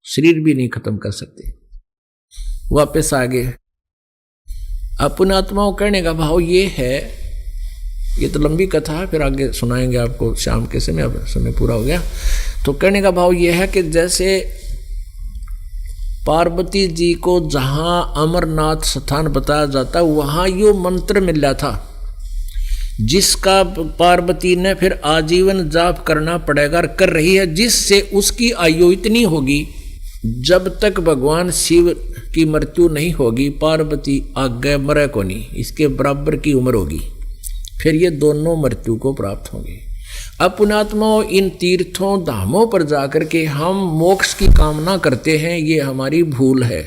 S2: शरीर भी नहीं खत्म कर सकते। वापस आ गए। अपने आत्माओं कहने का भाव ये है, ये तो लंबी कथा है, फिर आगे सुनाएंगे आपको शाम के समय, अब समय पूरा हो गया। तो कहने का भाव ये है कि जैसे पार्वती जी को जहां अमरनाथ स्थान बताया जाता वहां यो मंत्र मिल रहा था, जिसका पार्वती ने फिर आजीवन जाप करना पड़ेगा, कर रही है, जिससे उसकी आयु इतनी होगी जब तक भगवान शिव की मृत्यु नहीं होगी, पार्वती आगे मरे को नहीं, इसके बराबर की उम्र होगी, फिर ये दोनों मृत्यु को प्राप्त होंगे। अब पुण्यात्माओं, इन तीर्थों धामों पर जाकर के हम मोक्ष की कामना करते हैं, ये हमारी भूल है।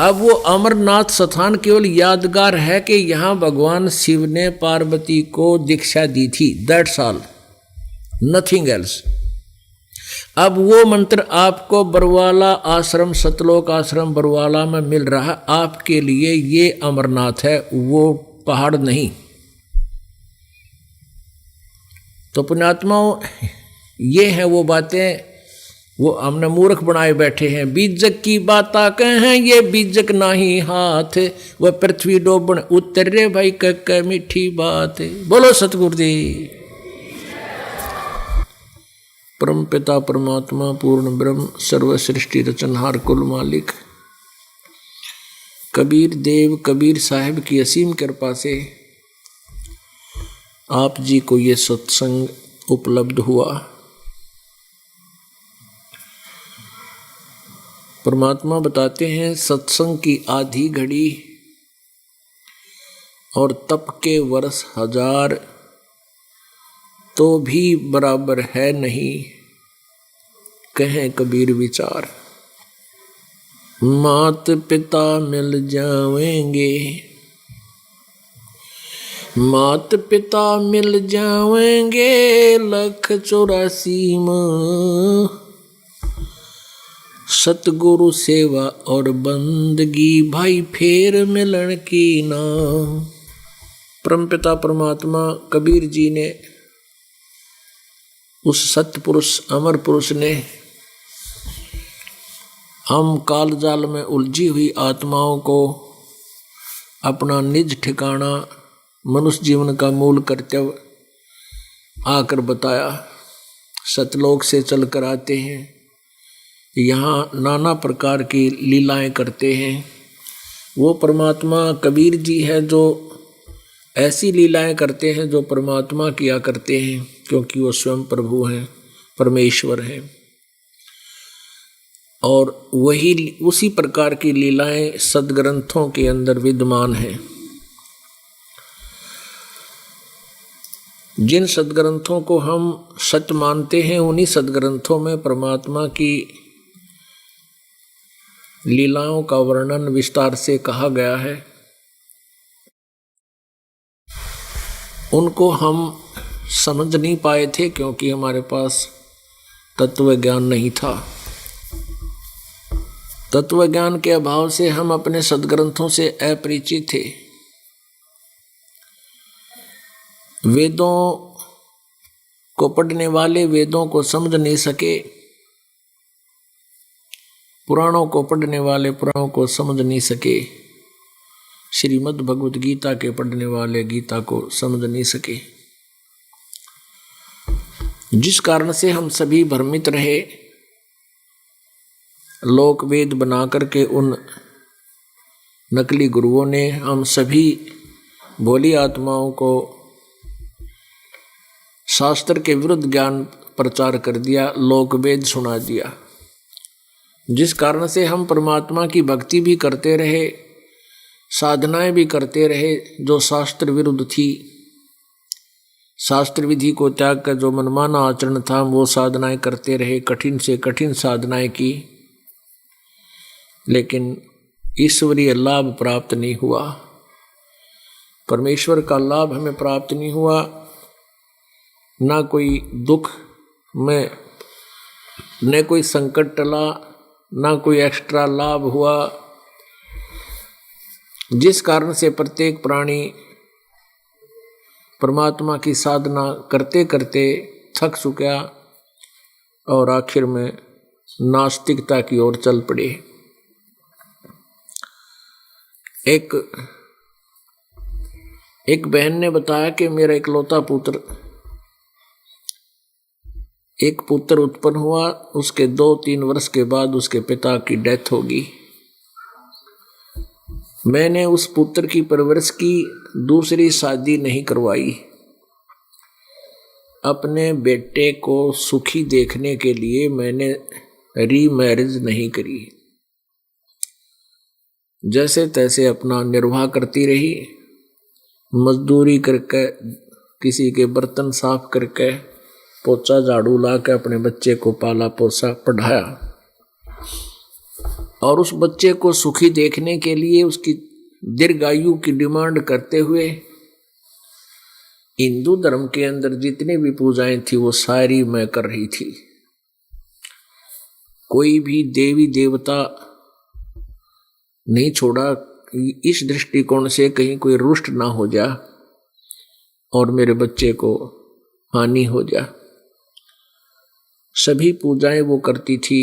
S2: अब वो अमरनाथ स्थान केवल यादगार है कि यहाँ भगवान शिव ने पार्वती को दीक्षा दी थी, दैट्स ऑल, नथिंग एल्स। अब वो मंत्र आपको बरवाला आश्रम, सतलोक आश्रम बरवाला में मिल रहा है, आपके लिए ये अमरनाथ है, वो पहाड़ नहीं। तो पुण्यात्माओं, ये हैं वो बातें, वो हमने मूर्ख बनाए बैठे हैं। बीजक की बाता कहें ये बीजक नाही हाथ, वह पृथ्वी डोबन उतरे भाई कक मीठी बात। बोलो सतगुरुदेव। परम पिता परमात्मा पूर्ण ब्रह्म सर्व सृष्टि रचनहार कुल मालिक कबीर देव कबीर साहिब की असीम कृपा से आप जी को ये सत्संग उपलब्ध हुआ। परमात्मा बताते हैं, सत्संग की आधी घड़ी और तप के वर्ष 1000 तो भी बराबर है नहीं, कहें कबीर विचार। मात पिता मिल जावेंगे, मात पिता मिल जावेंगे 184 में, सतगुरु सेवा और बंदगी भाई फेर मिलन की ना। परमपिता परमात्मा कबीर जी ने, उस सत्य पुरुष अमर पुरुष ने हम काल जाल में उलझी हुई आत्माओं को अपना निज ठिकाना मनुष्य जीवन का मूल कर्तव्य आकर बताया। सतलोक से चलकर आते हैं, यहाँ नाना प्रकार की लीलाएं करते हैं। वो परमात्मा कबीर जी है जो ऐसी लीलाएं करते हैं जो परमात्मा किया करते हैं, क्योंकि वो स्वयं प्रभु हैं, परमेश्वर हैं। और वही उसी प्रकार की लीलाएं सदग्रंथों के अंदर विद्यमान हैं। जिन सदग्रंथों को हम सत्य मानते हैं, उन्हीं सदग्रंथों में परमात्मा की लीलाओं का वर्णन विस्तार से कहा गया है। उनको हम समझ नहीं पाए थे क्योंकि हमारे पास तत्व ज्ञान नहीं था। तत्व ज्ञान के अभाव से हम अपने सदग्रंथों से अपरिचित थे। वेदों को पढ़ने वाले वेदों को समझ नहीं सके, पुराणों को पढ़ने वाले पुराणों को समझ नहीं सके, श्रीमद् भगवत गीता के पढ़ने वाले गीता को समझ नहीं सके। जिस कारण से हम सभी भ्रमित रहे। लोक वेद बना करके उन नकली गुरुओं ने हम सभी भोली आत्माओं को शास्त्र के विरुद्ध ज्ञान प्रचार कर दिया, लोक वेद सुना दिया। जिस कारण से हम परमात्मा की भक्ति भी करते रहे, साधनाएं भी करते रहे जो शास्त्र विरुद्ध थी। शास्त्र विधि को त्याग कर जो मनमाना आचरण था वो साधनाएं करते रहे, कठिन से कठिन साधनाएं की, लेकिन ईश्वरीय लाभ प्राप्त नहीं हुआ। परमेश्वर का लाभ हमें प्राप्त नहीं हुआ। ना कोई दुख में न कोई संकट टला, ना कोई एक्स्ट्रा लाभ हुआ। जिस कारण से प्रत्येक प्राणी परमात्मा की साधना करते करते थक चुका और आखिर में नास्तिकता की ओर चल पड़े। एक बहन ने बताया कि मेरा इकलौता पुत्र, एक पुत्र उत्पन्न हुआ, उसके 2-3 वर्ष के बाद उसके पिता की डेथ होगी। मैंने उस पुत्र की परवरिश की, दूसरी शादी नहीं करवाई। अपने बेटे को सुखी देखने के लिए मैंने रीमैरिज नहीं करी। जैसे तैसे अपना निर्वाह करती रही, मजदूरी करके, किसी के बर्तन साफ करके, पोछा झाड़ू ला के अपने बच्चे को पाला पोसा, पढ़ाया। और उस बच्चे को सुखी देखने के लिए उसकी दीर्घायु की डिमांड करते हुए हिंदू धर्म के अंदर जितनी भी पूजाएं थी वो सारी मैं कर रही थी। कोई भी देवी देवता नहीं छोड़ा, इस दृष्टिकोण से कहीं कोई रुष्ट ना हो जा और मेरे बच्चे को हानि हो जा। सभी पूजाएं वो करती थी,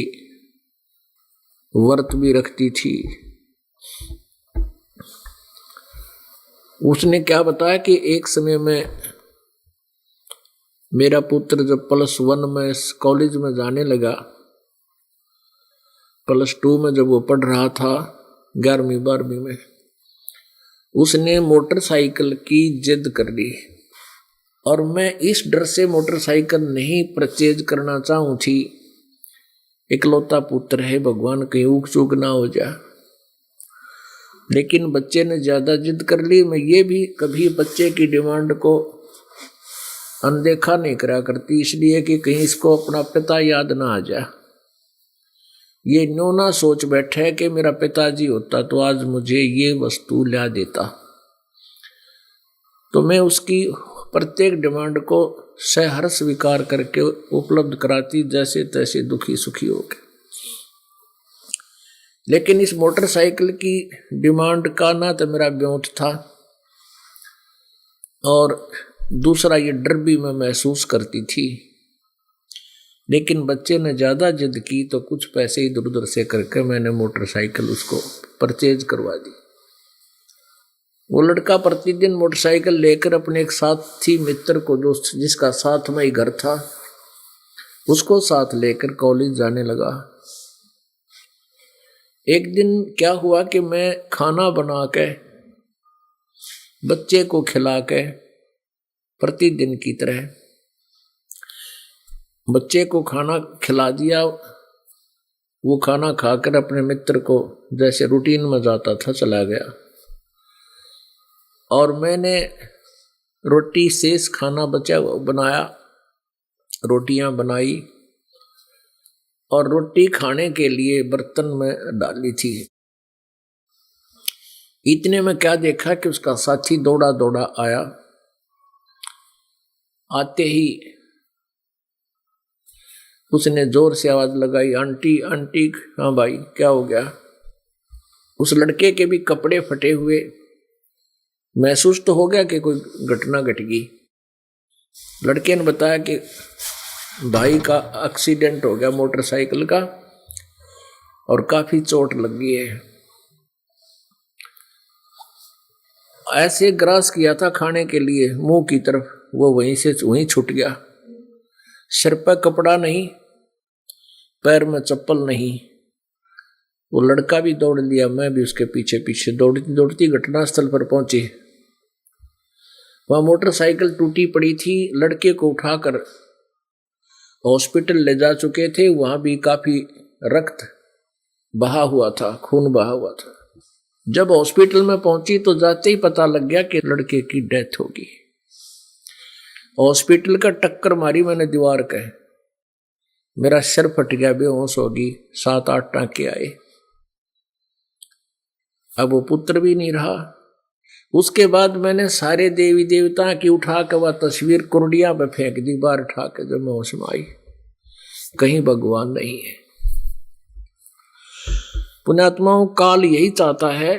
S2: व्रत भी रखती थी। उसने क्या बताया कि एक समय में मेरा पुत्र जब +1 में कॉलेज में जाने लगा, +2 में जब वो पढ़ रहा था, 11वीं 12वीं में, उसने मोटरसाइकिल की जिद कर ली। और मैं इस डर से मोटरसाइकिल नहीं परचेज करना चाहूँ थी, इकलौता पुत्र है, भगवान कहीं ऊक चूक ना हो जा। लेकिन बच्चे ने ज्यादा जिद कर ली। मैं ये भी कभी बच्चे की डिमांड को अनदेखा नहीं करा करती, इसलिए कि कहीं इसको अपना पिता याद ना आ जा। ये न्यों ना सोच बैठा है कि मेरा पिताजी होता तो आज मुझे ये वस्तु ला देता। तो मैं उसकी प्रत्येक डिमांड को सहर्ष स्वीकार करके उपलब्ध कराती, जैसे तैसे दुखी सुखी हो गए। लेकिन इस मोटरसाइकिल की डिमांड का ना तो मेरा ब्योंत था, और दूसरा ये डर भी मैं महसूस करती थी। लेकिन बच्चे ने ज़्यादा जिद की तो कुछ पैसे इधर उधर से करके मैंने मोटरसाइकिल उसको परचेज करवा दी। वो लड़का प्रतिदिन मोटरसाइकिल लेकर अपने एक साथी मित्र को, दोस्त जिसका साथ में ही घर था, उसको साथ लेकर कॉलेज जाने लगा। एक दिन क्या हुआ कि मैं खाना बना के बच्चे को खिला के प्रतिदिन की तरह बच्चे को खाना खिला दिया। वो खाना खाकर अपने मित्र को जैसे रूटीन में जाता था चला गया, और मैंने रोटी शेष खाना बचा बनाया, रोटियां बनाई और रोटी खाने के लिए बर्तन में डाली थी। इतने में क्या देखा कि उसका साथी दौड़ा दौड़ा आया। आते ही उसने जोर से आवाज लगाई, आंटी आंटी। हाँ भाई क्या हो गया? उस लड़के के भी कपड़े फटे हुए, महसूस तो हो गया कि कोई घटना घट गई। लड़के ने बताया कि भाई का एक्सीडेंट हो गया मोटरसाइकिल का और काफी चोट लग गई है। ऐसे ग्रास किया था खाने के लिए मुंह की तरफ, वो वहीं से वहीं छूट गया। सिर पर कपड़ा नहीं, पैर में चप्पल नहीं। वो लड़का भी दौड़ लिया, मैं भी उसके पीछे पीछे दौड़ती दौड़ती घटनास्थल पर पहुंची। वहां मोटरसाइकिल टूटी पड़ी थी। लड़के को उठाकर हॉस्पिटल ले जा चुके थे। वहां भी काफी रक्त बहा हुआ था, खून बहा हुआ था। जब हॉस्पिटल में पहुंची तो जाते ही पता लग गया कि लड़के की डेथ होगी। हॉस्पिटल का टक्कर मारी मैंने दीवार के, मेरा सिर फट गया, बेहोश होगी, 7-8 टांके आए। अब वो पुत्र भी नहीं रहा। उसके बाद मैंने सारे देवी देवता की उठा के वह तस्वीर कुर्डिया पे फेंक दी बाहर उठा के। जब मैं होश में आई, कहीं भगवान नहीं है। पुण्यात्माओं, काल यही चाहता है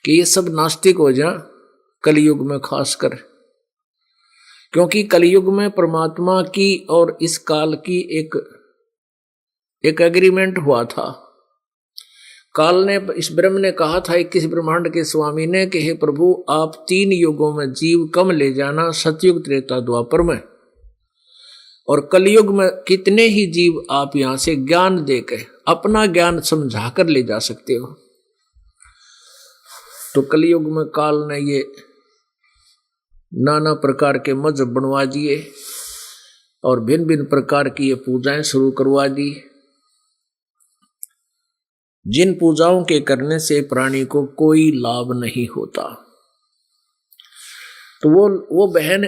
S2: कि ये सब नास्तिक हो जाए, कलयुग में खासकर, क्योंकि कलयुग में परमात्मा की और इस काल की एक एग्रीमेंट हुआ था। काल ने, इस ब्रह्म ने कहा था 21 ब्रह्मांड के स्वामी ने कि हे प्रभु, आप 3 युगों में जीव कम ले जाना, सतयुग त्रेता द्वापर में, और कलयुग में कितने ही जीव आप यहां से ज्ञान देके अपना ज्ञान समझा कर ले जा सकते हो। तो कलयुग में काल ने ये नाना प्रकार के मजहब बनवा दिए और भिन्न भिन्न प्रकार की ये पूजाएं शुरू करवा दी, जिन पूजाओं के करने से प्राणी को कोई लाभ नहीं होता। तो वो बहन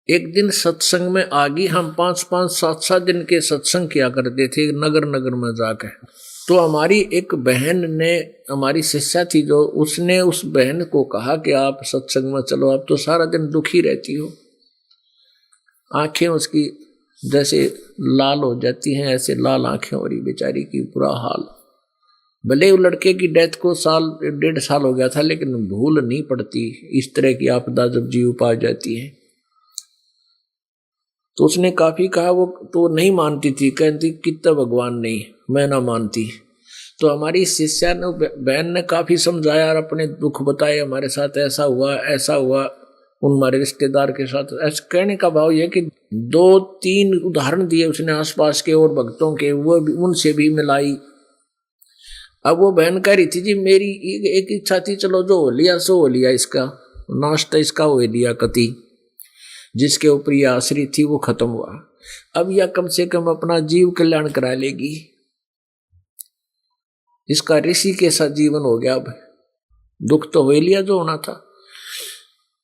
S2: एक दिन सत्संग में आ गई। हम 5-5, 7-7 दिन के सत्संग किया करते थे नगर नगर में जाकर। तो हमारी एक बहन ने, हमारी शिष्या थी जो, उसने उस बहन को कहा कि आप सत्संग में चलो, आप तो सारा दिन दुखी रहती हो। आंखें उसकी जैसे लाल हो जाती हैं, ऐसे लाल आंखें हो रही बेचारी की, बुरा हाल। भले वो लड़के की डेथ को 1.5 साल हो गया था, लेकिन भूल नहीं पड़ती इस तरह की आपदा जब जीव पा जाती है। तो उसने काफी कहा, वो तो नहीं मानती थी, कहती कितना भगवान नहीं, मैं ना मानती। तो हमारी शिष्या ने, बहन ने काफी समझाया और अपने दुख बताए, हमारे साथ ऐसा हुआ ऐसा हुआ, उन हमारे रिश्तेदार के साथ। ऐसा कहने का भाव यह कि 2-3 उदाहरण दिए उसने आसपास के और भक्तों के, वो भी उनसे भी मिलाई। अब वो बहन कह रही थी जी मेरी एक इच्छा थी, चलो जो हो लिया सो हो लिया, इसका नाश्ता इसका हो लिया, कति जिसके ऊपर यह आश्रित थी वो खत्म हुआ। अब यह कम से कम अपना जीव कल्याण करा लेगी, इसका ऋषि के साथ जीवन हो गया। अब दुख तो हो लिया जो होना था।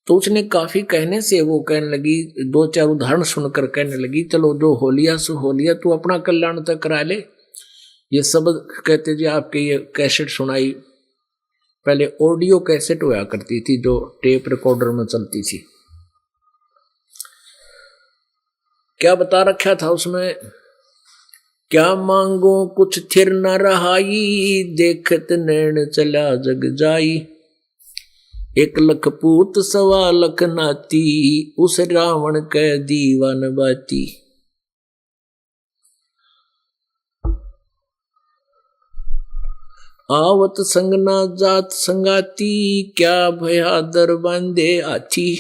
S2: तो उसने काफी कहने से वो कहने लगी, 2-4 उदाहरण सुनकर कहने लगी, चलो जो हो लिया सो हो लिया, तू अपना कल्याण तक करा ले। ये सब कहते जी आपके ये कैसेट सुनाई। पहले ऑडियो कैसेट हुआ करती थी जो टेप रिकॉर्डर में चलती थी। क्या बता रखा था उसमें, क्या मांगो कुछ थिर न रहाई, देखत नैन चला जग जाई। एक लख पूत सवा लख नाती, उस रावण के दीवान बाती। आवत संग ना जात संगाती, क्या भया दर बांधे हाथी।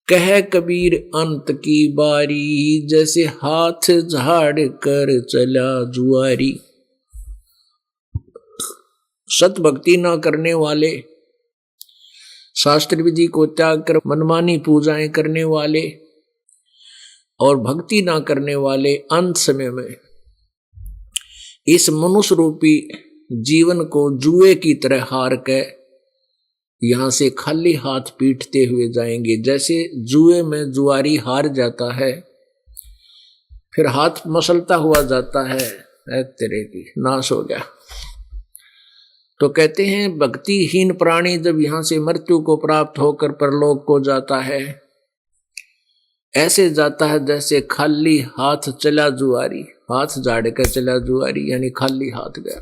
S2: कह कबीर अंत की बारी, जैसे हाथ झाड़ कर चला जुआरी। सत भक्ति न करने वाले, शास्त्र विधि को त्याग कर मनमानी पूजाएं करने वाले और भक्ति ना करने वाले अंत समय में इस मनुष्य रूपी जीवन को जुए की तरह हार के यहां से खाली हाथ पीटते हुए जाएंगे। जैसे जुए में जुआरी हार जाता है, फिर हाथ मसलता हुआ जाता है, तेरे की नाश हो गया। तो कहते हैं भक्तिहीन प्राणी जब यहां से मृत्यु को प्राप्त होकर परलोक को जाता है, ऐसे जाता है जैसे खाली हाथ चला जुआरी, हाथ झाड़ कर चला जुआरी, यानी खाली हाथ गया।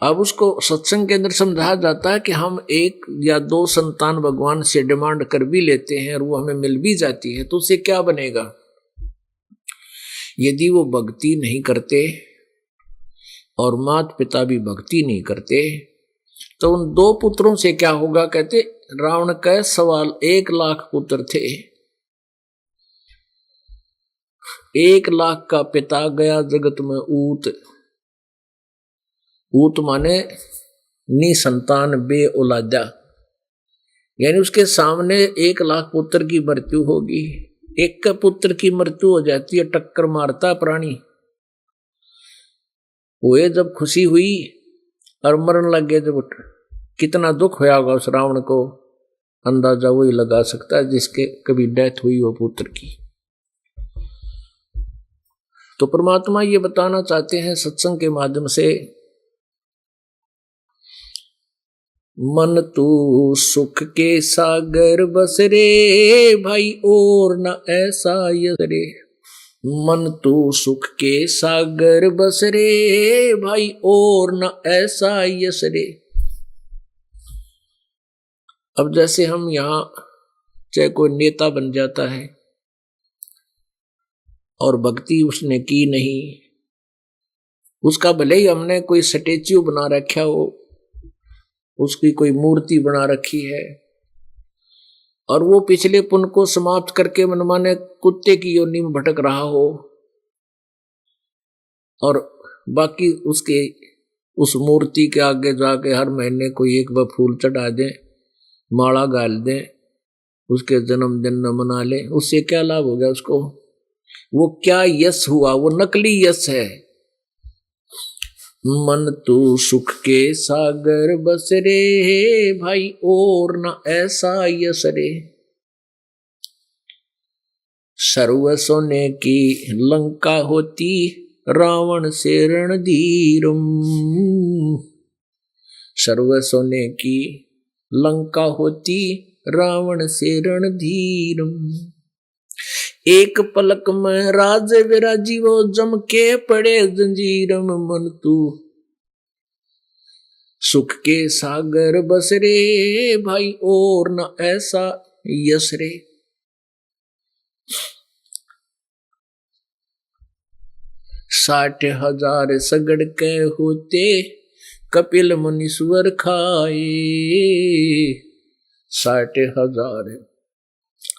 S2: अब उसको सत्संग के अंदर समझाया जाता है कि हम एक या दो संतान भगवान से डिमांड कर भी लेते हैं और वो हमें मिल भी जाती है, तो उससे क्या बनेगा? यदि वो भक्ति नहीं करते और माता पिता भी भक्ति नहीं करते, तो उन दो पुत्रों से क्या होगा? कहते रावण का सवाल 1 लाख पुत्र थे, 1 लाख का पिता गया जगत में ऊत। ऊत माने निसंतान बे औलादा, यानी उसके सामने 1 लाख पुत्र की मृत्यु होगी। एक का पुत्र की मृत्यु हो जाती है, टक्कर मारता प्राणी। वो जब खुशी हुई और मरण लग गए, जब कितना दुख होया होगा उस रावण को, अंदाजा वही लगा सकता है जिसके कभी डेथ हुई वो पुत्र की। तो परमात्मा ये बताना चाहते हैं सत्संग के माध्यम से, मन तू सुख के सागर बस रे भाई, और न ऐसा यस रे। मन तू सुख के सागर बस रे भाई, और न ऐसा यस रे। अब जैसे हम यहां चाहे कोई नेता बन जाता है और भक्ति उसने की नहीं, उसका भले ही हमने कोई स्टेच्यू बना रखा हो, उसकी कोई मूर्ति बना रखी है, और वो पिछले पुण्य को समाप्त करके मनमाने कुत्ते की योनि में भटक रहा हो, और बाकी उसके उस मूर्ति के आगे जाके हर महीने कोई एक व फूल चढ़ा दे, माला गाल दे, उसके जन्मदिन न मना ले, उससे क्या लाभ हो गया उसको? वो क्या यश हुआ? वो नकली यश है। मन तू सुख के सागर बस रे भाई, और न ऐसा यश रे। सर्व सोने की लंका होती, रावण से रणधीरम। सर्व सोने की लंका होती, रावण से रणधीरम। एक पलक में राज विराजी, वो जम के पड़े जंजीरम। मन तू सुख के सागर बस रे भाई, और न ऐसा यश रे। 60,000 सगड़ के होते, कपिल मुनीश्वर खाए। 60,000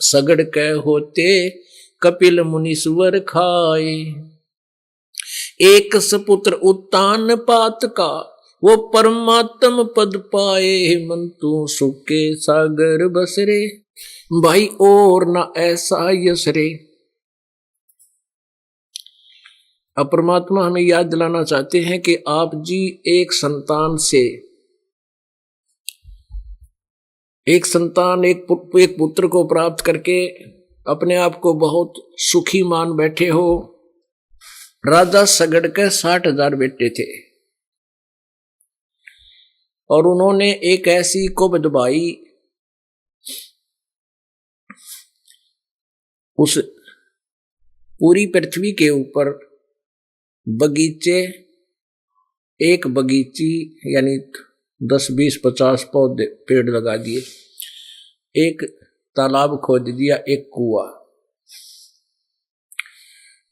S2: सगड़ के होते, कपिल मुनीश्वर खाए। एक सपुत्र उत्तान पात का, वो परमात्म पद पाए। मन तू सुख के सागर बस रे भाई, और न ऐसा यश रे। अब परमात्मा हमें याद दिलाना चाहते हैं कि आप जी एक संतान से, एक संतान एक पुत्र को प्राप्त करके अपने आप को बहुत सुखी मान बैठे हो। राजा सगड़ के 60,000 बेटे थे, और उन्होंने एक ऐसी कुब दबाई, उस पूरी पृथ्वी के ऊपर बगीचे, एक बगीची यानी 10, 20, 50 पौधे पेड़ लगा दिए, एक तालाब खोद दिया, एक कुआं।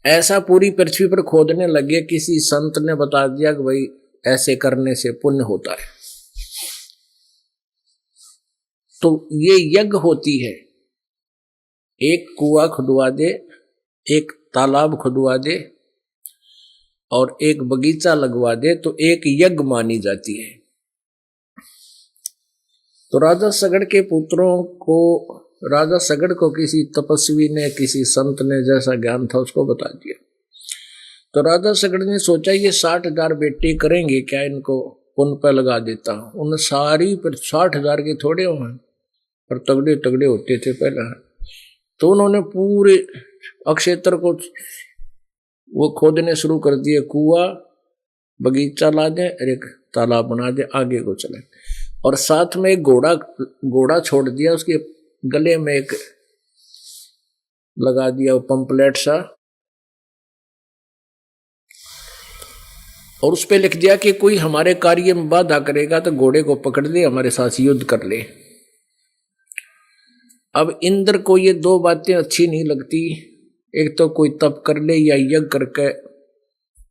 S2: ऐसा पूरी पृथ्वी पर खोदने लगे, किसी संत ने बता दिया कि भाई ऐसे करने से पुण्य होता है। तो ये यज्ञ होती है, एक कुआं खुदवा दे, एक तालाब खुदवा दे और एक बगीचा लगवा दे तो एक यज्ञ मानी जाती है। तो राजा सगड़ के पुत्रों को, राजा सगड़ को किसी तपस्वी ने, किसी संत ने जैसा ज्ञान था उसको बता दिया। तो राजा सगड़ ने सोचा ये 60,000 बेटे करेंगे क्या, इनको पुन पे लगा देता हूं। उन सारी पर 60,000 के थोड़े हुए पर तगड़े तगड़े होते थे पहले। तो उन्होंने पूरे अक्षेत्र को वो खोदने शुरू कर दिए, कुआं, बगीचा ला दे और एक तालाब बना दे, आगे को चले। और साथ में एक घोड़ा छोड़ दिया, उसके गले में एक लगा दिया वो पंपलेट सा, और उस पे लिख दिया कि कोई हमारे कार्य में बाधा करेगा तो घोड़े को पकड़ ले, हमारे साथ युद्ध कर ले। अब इंद्र को ये 2 बातें अच्छी नहीं लगती, एक तो कोई तप कर ले या यज्ञ करके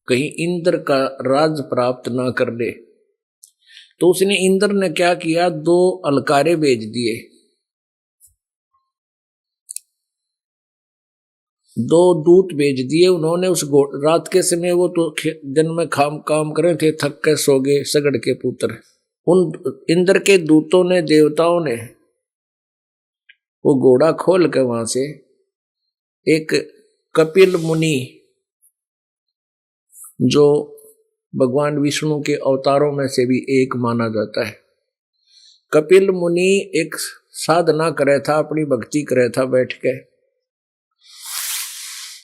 S2: कहीं इंद्र का राज प्राप्त ना कर ले। तो उसने, इंद्र ने क्या किया, 2 अलकारे भेज दिए, 2 दूत भेज दिए उन्होंने। उस रात के समय वो तो दिन में काम करे थे, थक के सो गए सगड़ के पुत्र। उन इंद्र के दूतों ने, देवताओं ने वो घोड़ा खोल के वहां से एक कपिल मुनि, जो भगवान विष्णु के अवतारों में से भी एक माना जाता है, कपिल मुनि एक साधना करे था, अपनी भक्ति करे था बैठ के,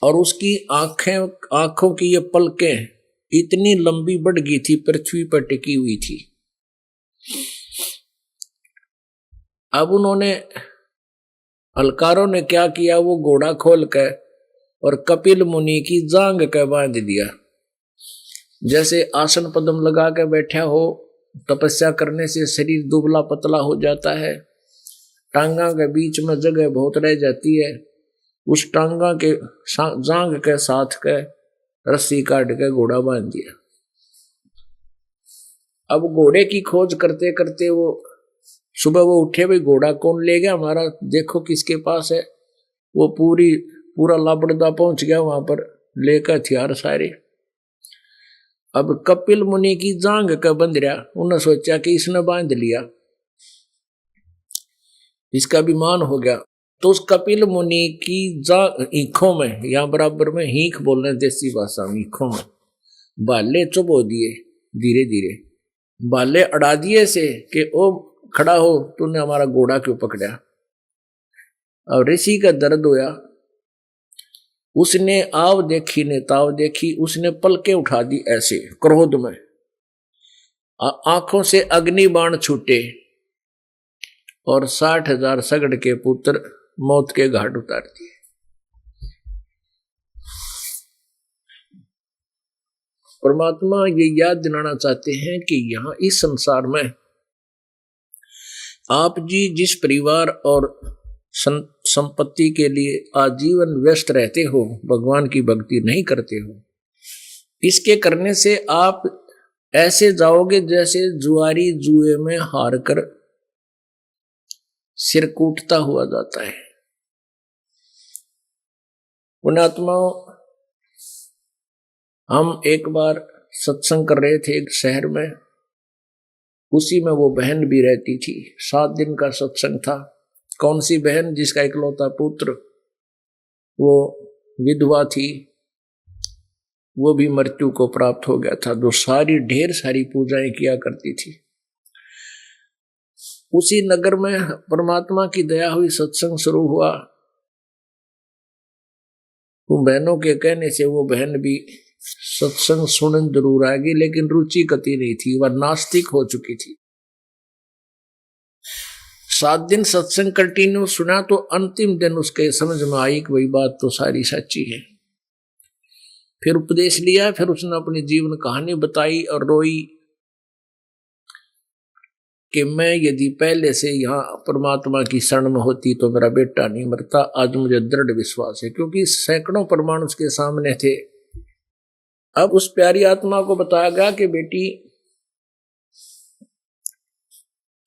S2: और उसकी आंखों की ये पलकें इतनी लंबी बढ़ गई थी, पृथ्वी पर टिकी हुई थी। अब उन्होंने, अलकारों ने क्या किया, वो घोड़ा खोल के और कपिल मुनि की जांग के बांध दिया। जैसे आसन पद्म लगा के बैठा हो, तपस्या करने से शरीर दुबला पतला हो जाता है, टांगा के बीच में जगह बहुत रह जाती है, उस टांगा के जांग के साथ के रस्सी काट के घोड़ा बांध दिया। अब घोड़े की खोज करते करते वो सुबह वो उठे, भाई घोड़ा कौन ले गया हमारा, देखो किसके पास है। वो पूरा लापड़दा पहुंच गया वहां पर लेकर हथियार सारे। अब कपिल मुनि की जांग का बंध रहा, उन्होंने सोचा कि इसने बांध लिया, इसका अभिमान हो गया। तो उस कपिल मुनि की ईंखों में, यहां बराबर में हीख बोल रहे देसी भाषा में, ईंखों में बाले चुबो दिए, धीरे धीरे बाले अड़ा दिए से कि ओ खड़ा हो, तूने हमारा घोड़ा क्यों पकड़ा। और ऋषि का दर्द होया, उसने आव देखी ने ताव देखी, उसने पलके उठा दी ऐसे क्रोध में, आंखों से अग्नि बाण छूटे और 60,000 सगड़ के पुत्र मौत के घाट उतार दिए। परमात्मा ये याद दिलाना चाहते हैं कि यहां इस संसार में आप जी जिस परिवार और संपत्ति के लिए आजीवन व्यस्त रहते हो, भगवान की भक्ति नहीं करते हो, इसके करने से आप ऐसे जाओगे जैसे जुआरी जुए में हार कर सिर कूटता हुआ जाता है। पुण्यात्माओं, हम एक बार सत्संग कर रहे थे एक शहर में, उसी में वो बहन भी रहती थी। 7 दिन का सत्संग था। कौन सी बहन? जिसका इकलौता पुत्र वो विधवा थी, वो भी मृत्यु को प्राप्त हो गया था, जो ढेर सारी पूजाएं किया करती थी। उसी नगर में परमात्मा की दया हुई, सत्संग शुरू हुआ। उन बहनों के कहने से वो बहन भी सत्संग सुनने जरूर आएगी, लेकिन रुचि कति नहीं थी, वह नास्तिक हो चुकी थी। 7 दिन सत्संग कंटिन्यू सुना तो अंतिम दिन उसके समझ में आई कि वही बात तो सारी सच्ची है। फिर उपदेश लिया, फिर उसने अपनी जीवन कहानी बताई और रोई। कि मैं यदि पहले से यहाँ परमात्मा की शरण में होती तो मेरा बेटा नहीं मरता। आज मुझे दृढ़ विश्वास है, क्योंकि सैकड़ों प्रमाण उसके सामने थे। अब उस प्यारी आत्मा को बताया गया कि बेटी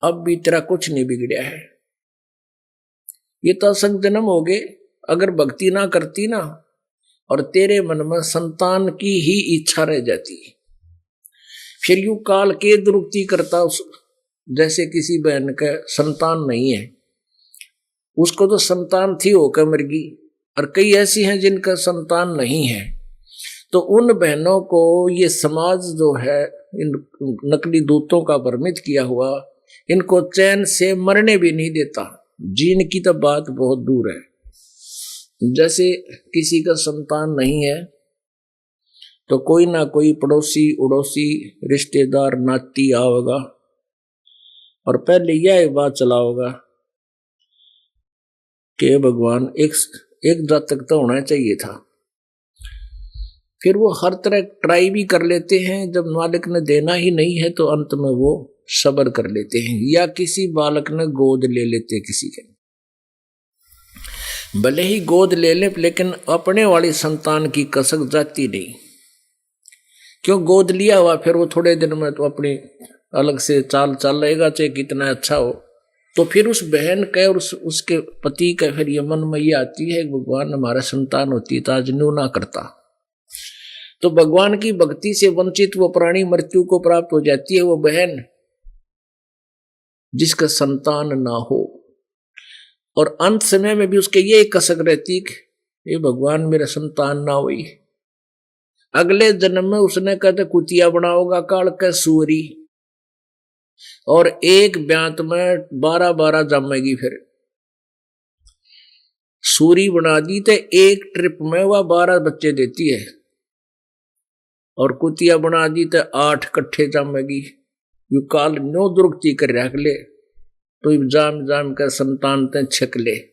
S2: अब भी तेरा कुछ नहीं बिगड़ा है, ये तो असंख्य जन्म हो गए, अगर भक्ति ना करती ना और तेरे मन में संतान की ही इच्छा रह जाती, फिर यूं काल के दुरुक्ति करता उस, जैसे किसी बहन का संतान नहीं है, उसको तो संतान थी होकर मर गई, और कई ऐसी हैं जिनका संतान नहीं है। तो उन बहनों को ये समाज जो है इन नकली दूतों का भ्रमित किया हुआ, इनको चैन से मरने भी नहीं देता। जीने की तो बात बहुत दूर है। जैसे किसी का संतान नहीं है तो कोई ना कोई पड़ोसी उड़ोसी रिश्तेदार नाती आओगा और पहले यह बात चलाओगा कि भगवान एक जातक तो होना चाहिए था। फिर वो हर तरह ट्राई भी कर लेते हैं, जब मालिक ने देना ही नहीं है तो अंत में वो सब्र कर लेते हैं, या किसी बालक ने गोद ले लेते किसी के, भले ही गोद ले ले लेकिन अपने वाली संतान की कसक जाती नहीं। क्यों? गोद लिया हुआ फिर वो थोड़े दिन में तो अपनी अलग से चाल चलेगा, चाहे कितना अच्छा हो। तो फिर उस बहन का और उसके पति का फिर ये मन में ये आती है, भगवान हमारा संतान होती तो आज न्यू ना करता। तो भगवान की भक्ति से वंचित वो प्राणी मृत्यु को प्राप्त हो जाती है, वो बहन जिसका संतान ना हो। और अंत समय में भी उसके ये कसक रहती कि ये भगवान मेरा संतान ना हुई। अगले जन्म में उसने कहते कुतिया बनाओगा काल का सूरी, और एक ब्यांत में 12-12 जमेगी। फिर सूरी बना दी तो एक ट्रिप में वह 12 बच्चे देती है, और कुतिया बना दी तो 8 कट्ठे जमेगी। यू काल नो दुरुक्ति कर रख ले तो जाम जाम कर संतान ते छक ले।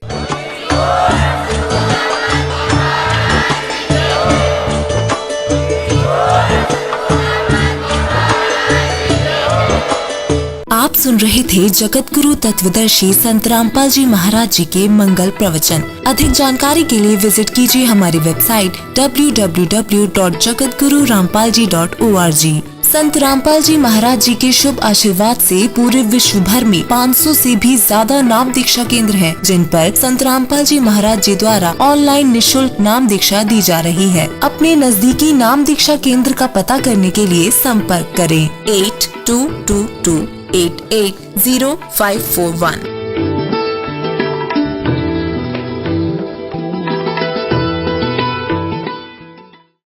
S3: आप सुन रहे थे जगत गुरु तत्वदर्शी संत रामपाल जी महाराज जी के मंगल प्रवचन। अधिक जानकारी के लिए विजिट कीजिए हमारी वेबसाइट www.jagatgururampalji.org। संत रामपाल जी महाराज जी के शुभ आशीर्वाद से पूरे विश्व भर में 500 से भी ज्यादा नाम दीक्षा केंद्र हैं, जिन पर संत रामपाल जी महाराज जी द्वारा ऑनलाइन निशुल्क नाम दीक्षा दी जा रही है। अपने नजदीकी नाम दीक्षा केंद्र का पता करने के लिए संपर्क करें 8222880541।